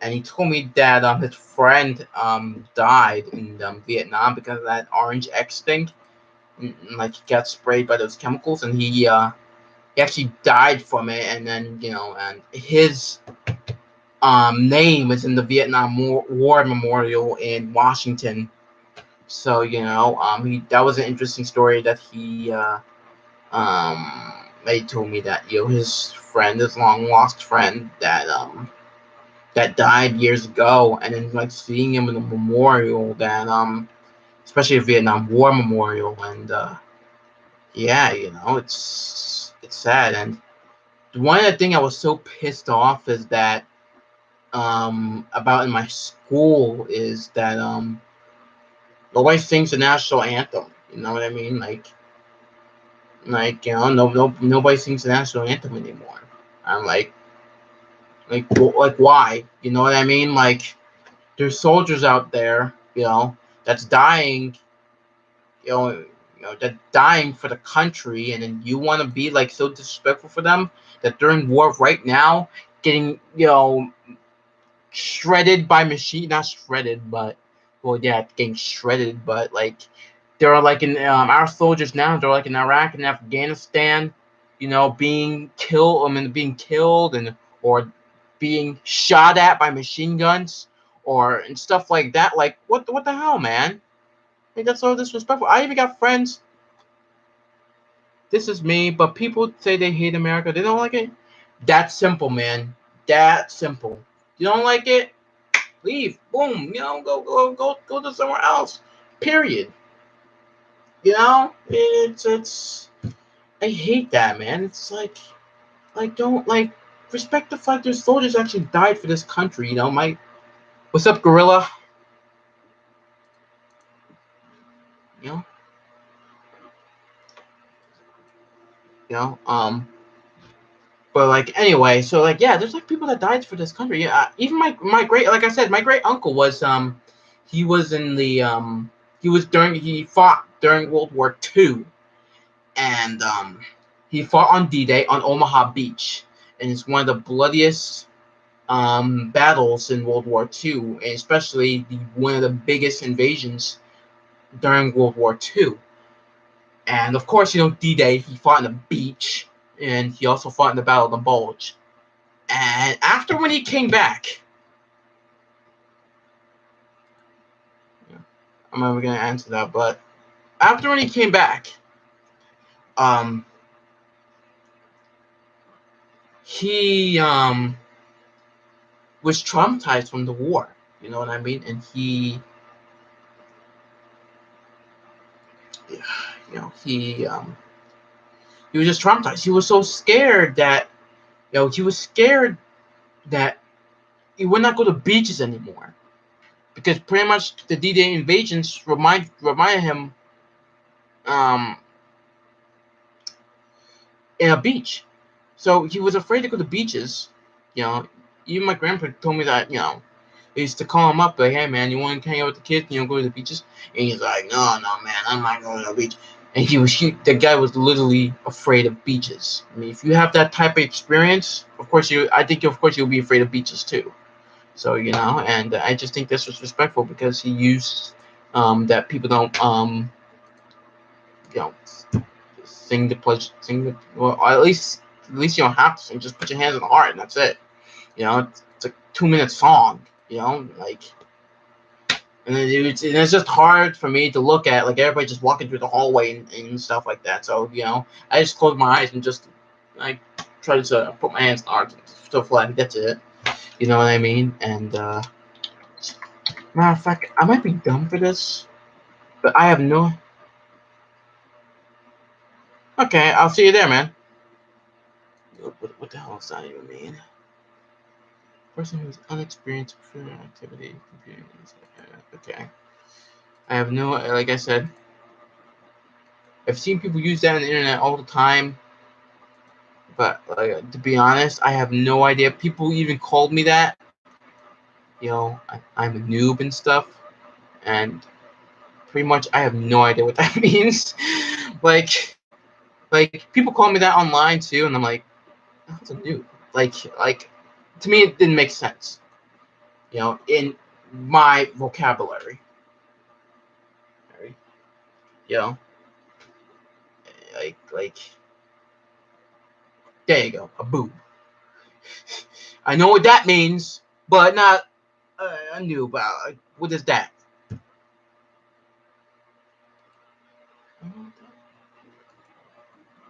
and he told me that his friend died in Vietnam because of that Orange X thing. Like he got sprayed by those chemicals, and he actually died from it. And then and his name is in the Vietnam War Memorial in Washington. So he that was an interesting story that he told me that his friend, his long lost friend that died years ago, and then like seeing him in a memorial that especially a Vietnam War memorial, and yeah, it's sad. And one of the thing I was so pissed off is that about in my school is that nobody sings the national anthem. You know what I mean? Nobody sings the national anthem anymore. I'm like why? You know what I mean? Like there's soldiers out there, that's dying, that dying for the country, and then you want to be like so disrespectful for them that they're in war right now, getting shredded by machine, not shredded, but well, yeah, getting shredded, but like they're like in our soldiers now. They're like in Iraq and Afghanistan, being killed. I mean, being killed and or being shot at by machine guns or and stuff like that. Like what the hell, man? Like that's so disrespectful. I even got friends. This is me, but people say they hate America. They don't like it. That's simple, man. That simple. You don't like it? Leave. Boom. Go to somewhere else. Period. It's. I hate that, man. It's like don't like respect the fact there's soldiers actually died for this country. What's up, Gorilla? You know, you know. But like anyway, so like yeah, there's like people that died for this country. Yeah, even my great, like I said, my great uncle was he was in the he fought during World War II, and he fought on D-Day on Omaha Beach, and it's one of the bloodiest battles in World War II, and especially one of the biggest invasions during World War II. And of course, D-Day, he fought on the beach, and he also fought in the Battle of the Bulge. And after when he came back, I'm never gonna answer that, but after when he came back, um, he was traumatized from the war. You know what I mean? And he was just traumatized. He was so scared that he was scared that he would not go to beaches anymore because pretty much the D-Day invasions reminded him um in a beach. So he was afraid to go to beaches. You know, even my grandpa told me that, he used to call him up like, hey man, you want to hang out with the kids? Go to the beaches? And he's like, no, man, I'm not going to the beach. And the guy was literally afraid of beaches. I mean, if you have that type of experience, of course you'll be afraid of beaches too. So, and I just think this was respectful because he used that people don't, you know, sing the pledge, well, at least you don't have to sing. Just put your hands on the heart, and that's it. It's a 2-minute song. Like, and it's just hard for me to look at, like everybody just walking through the hallway and stuff like that. So I just close my eyes and just like try to put my hands on the heart and stuff like that's it. You know what I mean? And matter of fact, I might be dumb for this, but I have no. Okay, I'll see you there, man. What the hell does that even mean? Person who's unexperienced with activity, computing. Okay. I have no, like I said, I've seen people use that on the internet all the time, but like, to be honest, I have no idea. People even called me that. I'm a noob and stuff, and pretty much I have no idea what that means. like people call me that online too, and I'm like, that's a noob. Like to me it didn't make sense. In my vocabulary. You know, like there you go, a boob. I know what that means, but not a noob. What is that?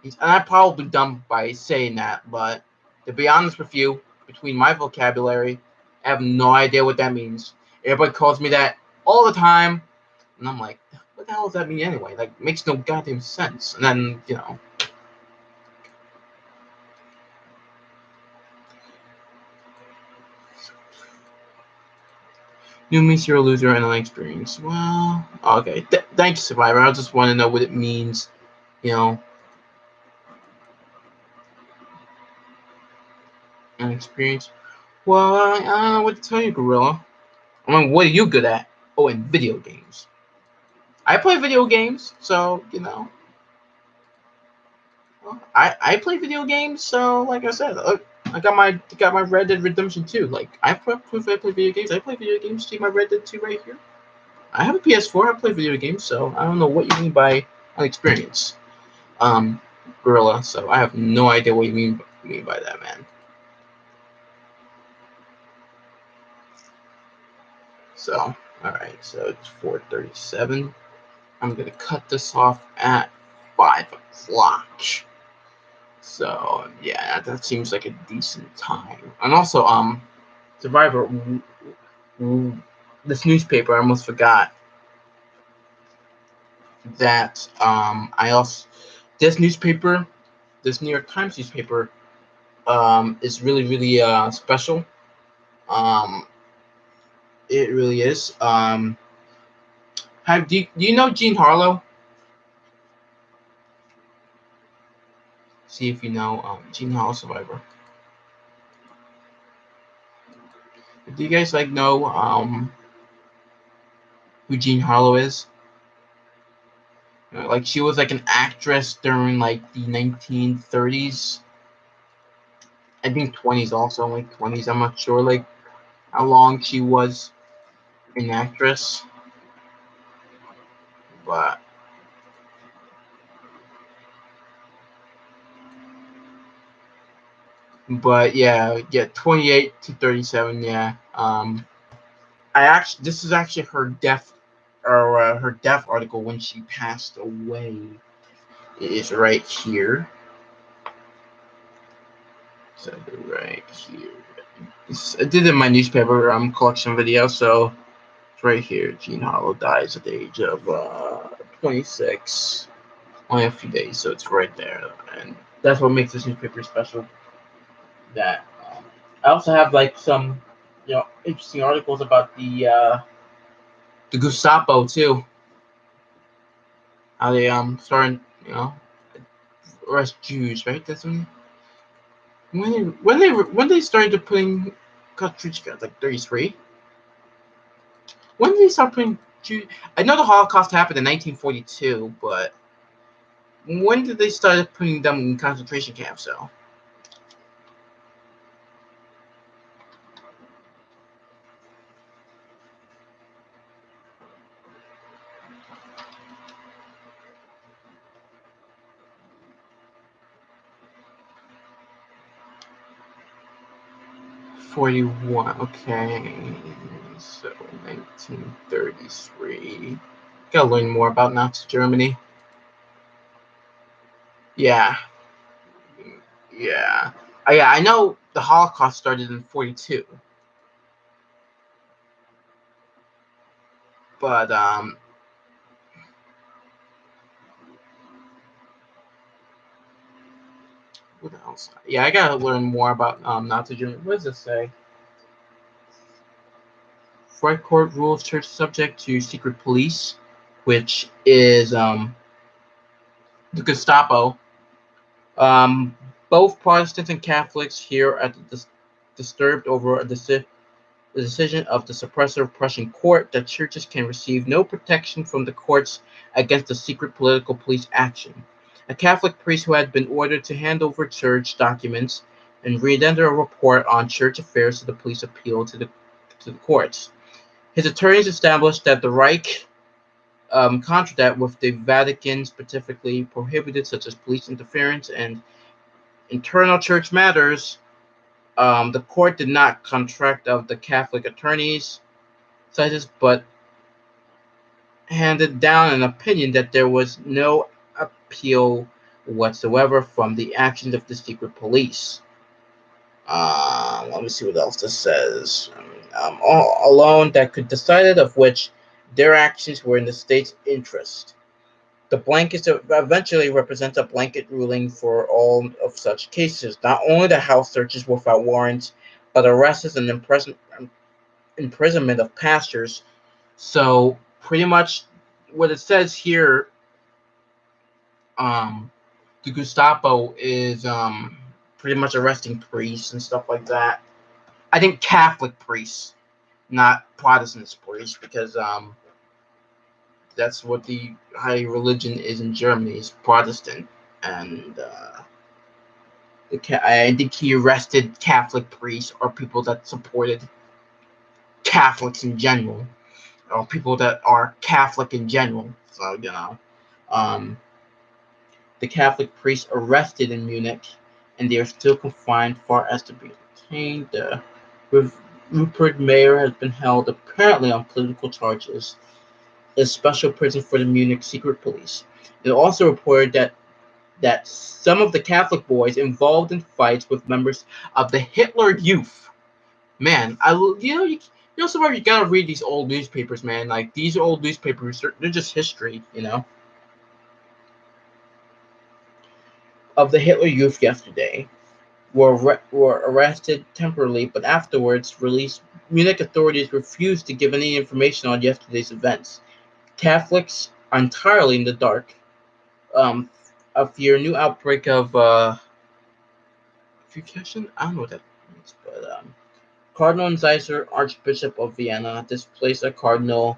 And I'm probably dumb by saying that, but to be honest with you, between my vocabulary, I have no idea what that means. Everybody calls me that all the time, and I'm like, what the hell does that mean anyway? Like, it makes no goddamn sense. And then, new means you're a loser and unexperienced. Well, okay. Thank you, Survivor. I just want to know what it means, you know, unexperienced. Well, I don't know what to tell you, Gorilla. I mean, what are you good at? Oh, in video games. I play video games, so I play video games. So like I said, I got my Red Dead Redemption 2. Like I play video games. I play video games. See my Red Dead 2 right here. I have a PS4. I play video games, so I don't know what you mean by unexperienced, um, Gorilla. So I have no idea what you mean by that, man. So all right, so it's 4:37. I'm gonna cut this off at 5 o'clock. So yeah, that seems like a decent time. And also, Survivor, this newspaper, I almost forgot that I also this newspaper, this New York Times newspaper, is really really special. Um, it really is. Do you know Jean Harlow? See if you know Jean Harlow, Survivor. Do you guys know who Jean Harlow is? Like she was like an actress during like the 1930s. I think 20s also, like 20s. I'm not sure like how long she was an actress, but yeah, 28 to 37. Yeah. This is actually her death or her death article when she passed away. It is right here. So right here. I did it in my newspaper collection video, so it's right here. Jean Harlow dies at the age of 26. Only a few days, so it's right there, and that's what makes this newspaper special. That I also have like some, interesting articles about the Gestapo too. How they started, arrest Jews, right? That's when they started putting concentration like 33. When did they start putting Jews? I know the Holocaust happened in 1942, but when did they start putting them in concentration camps? So 41. Okay, so 1933. Gotta learn more about Nazi Germany. Yeah, yeah. Yeah, I know the Holocaust started in 42, but what else? Yeah, I gotta learn more about Nazi Germany. What does this say? Freud court rules church subject to secret police, which is the Gestapo. Both Protestants and Catholics here are disturbed over the the decision of the suppressive Prussian court that churches can receive no protection from the courts against the secret political police action. A Catholic priest who had been ordered to hand over church documents and render a report on church affairs to the police appealed to the courts. His attorneys established that the Reich contract with the Vatican specifically prohibited such as police interference and internal church matters. The court did not contract of the Catholic attorneys, but handed down an opinion that there was no appeal whatsoever from the actions of the secret police. Let me see what else this says. All alone that could decide of which their actions were in the state's interest. The blanket eventually represents a blanket ruling for all of such cases, not only the house searches without warrants, but arrests and imprisonment of pastors. So pretty much what it says here, um, the Gestapo is pretty much arresting priests and stuff like that. I think Catholic priests, not Protestant priests, because that's what the high religion is in Germany, is Protestant, and I think he arrested Catholic priests or people that supported Catholics in general, or people that are Catholic in general. So um, the Catholic priests arrested in Munich, and they are still confined far as to be detained. Rupert Mayer has been held apparently on political charges in a special prison for the Munich secret police. It also reported that some of the Catholic boys involved in fights with members of the Hitler Youth. Man, somewhere you gotta read these old newspapers, man. Like these old newspapers, they're just history, Of the Hitler Youth yesterday were arrested temporarily, but afterwards released. Munich authorities refused to give any information on yesterday's events. Catholics are entirely in the dark. Of your new outbreak of fusion, I don't know what that means, but Cardinal Zeiser, Archbishop of Vienna, displaced a Cardinal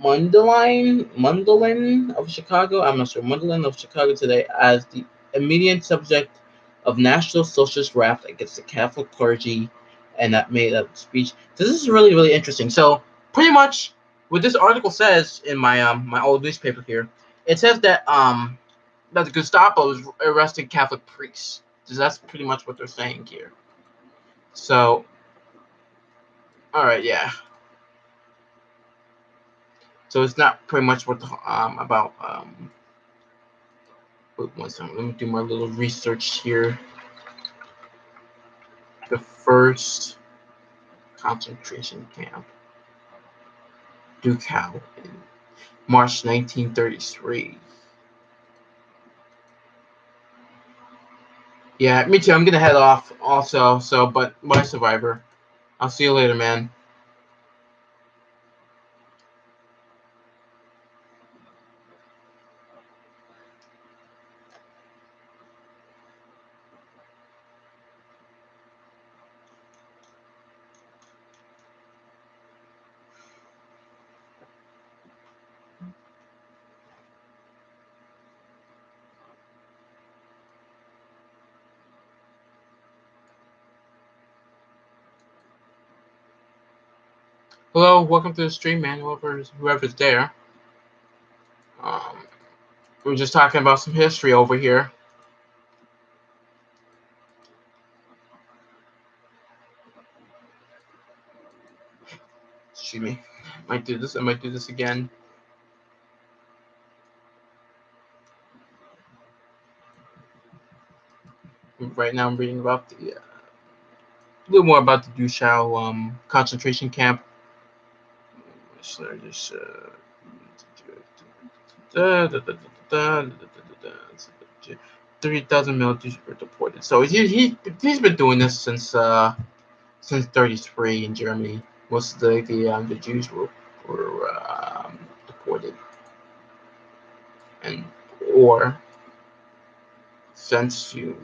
Mundelin of Chicago. I'm not sure. Mundelin of Chicago today as the immediate subject of National Socialist wrath against the Catholic clergy, and that made a speech. This is really really interesting. So pretty much what this article says in my old newspaper here, it says that the Gestapo is arresting Catholic priests. So that's pretty much what they're saying here. So all right, yeah. So it's not pretty much what the about wait one second. Let me do my little research here. The first concentration camp, Dachau, in March 1933. Yeah, me too. I'm gonna head off also. So, but my survivor. I'll see you later, man. Hello, welcome to the stream, man. Whoever's there. Um, we're just talking about some history over here. Excuse me. I might do this again. Right now, I'm reading about a little more about the Dachau concentration camp. So just 3,000 militaries were deported. So he's been doing this since 33 in Germany. Most of the Jews were deported and or sent to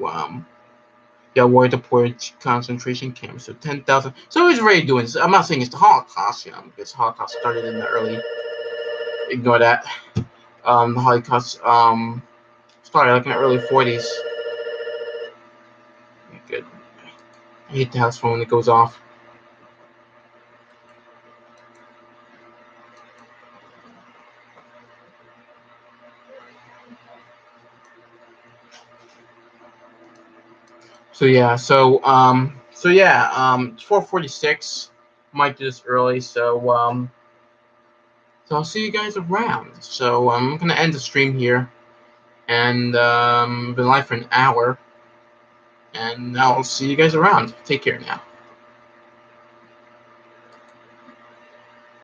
Yeah, war deported concentration camps. So 10,000. So he's already doing this. I'm not saying it's the Holocaust, because Holocaust started in the early. Ignore that. The Holocaust started like in the early 40s. Good. I hate the house phone when it goes off. So yeah, it's 4:46. Might do this early, so I'll see you guys around. So I'm gonna end the stream here, and been live for an hour, and I'll see you guys around. Take care now.